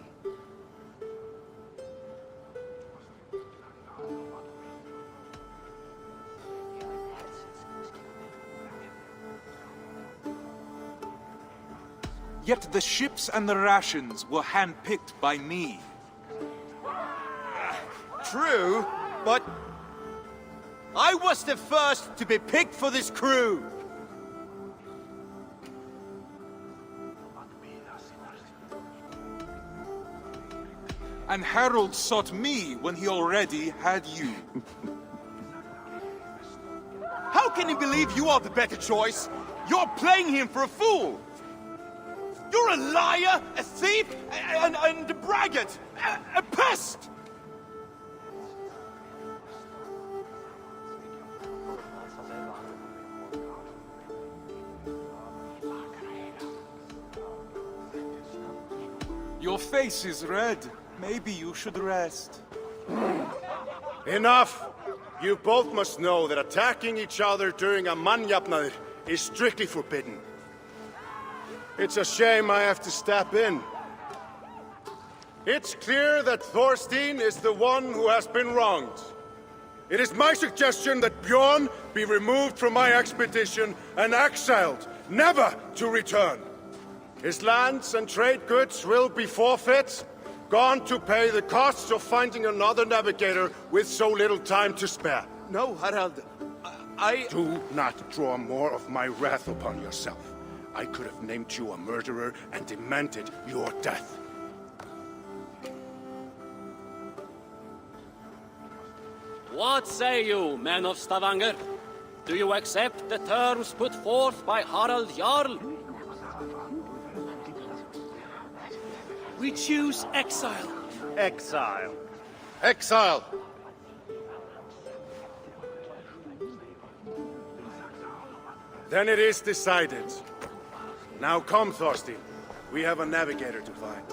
C: Yet the ships and the rations were handpicked by me.
Q: True, but I was the first to be picked for this crew.
C: And Harold sought me when he already had you.
Q: How can he believe you are the better choice? You're playing him for a fool! You're a liar, a thief, and a braggart! A pest!
C: Your face is red. Maybe you should rest.
S: Enough! You both must know that attacking each other during a mannjafnaður is strictly forbidden. It's a shame I have to step in. It's clear that Thorstein is the one who has been wronged. It is my suggestion that Bjorn be removed from my expedition and exiled, never to return. His lands and trade goods will be forfeit, gone to pay the costs of finding another navigator with so little time to spare.
Q: No, Harald. I...
S: Do not draw more of my wrath upon yourself. I could have named you a murderer and demanded your death.
N: What say you, men of Stavanger? Do you accept the terms put forth by Harald Jarl?
O: We choose exile.
S: Exile. Exile! Then it is decided. Now come, Thorstein. We have a navigator to find.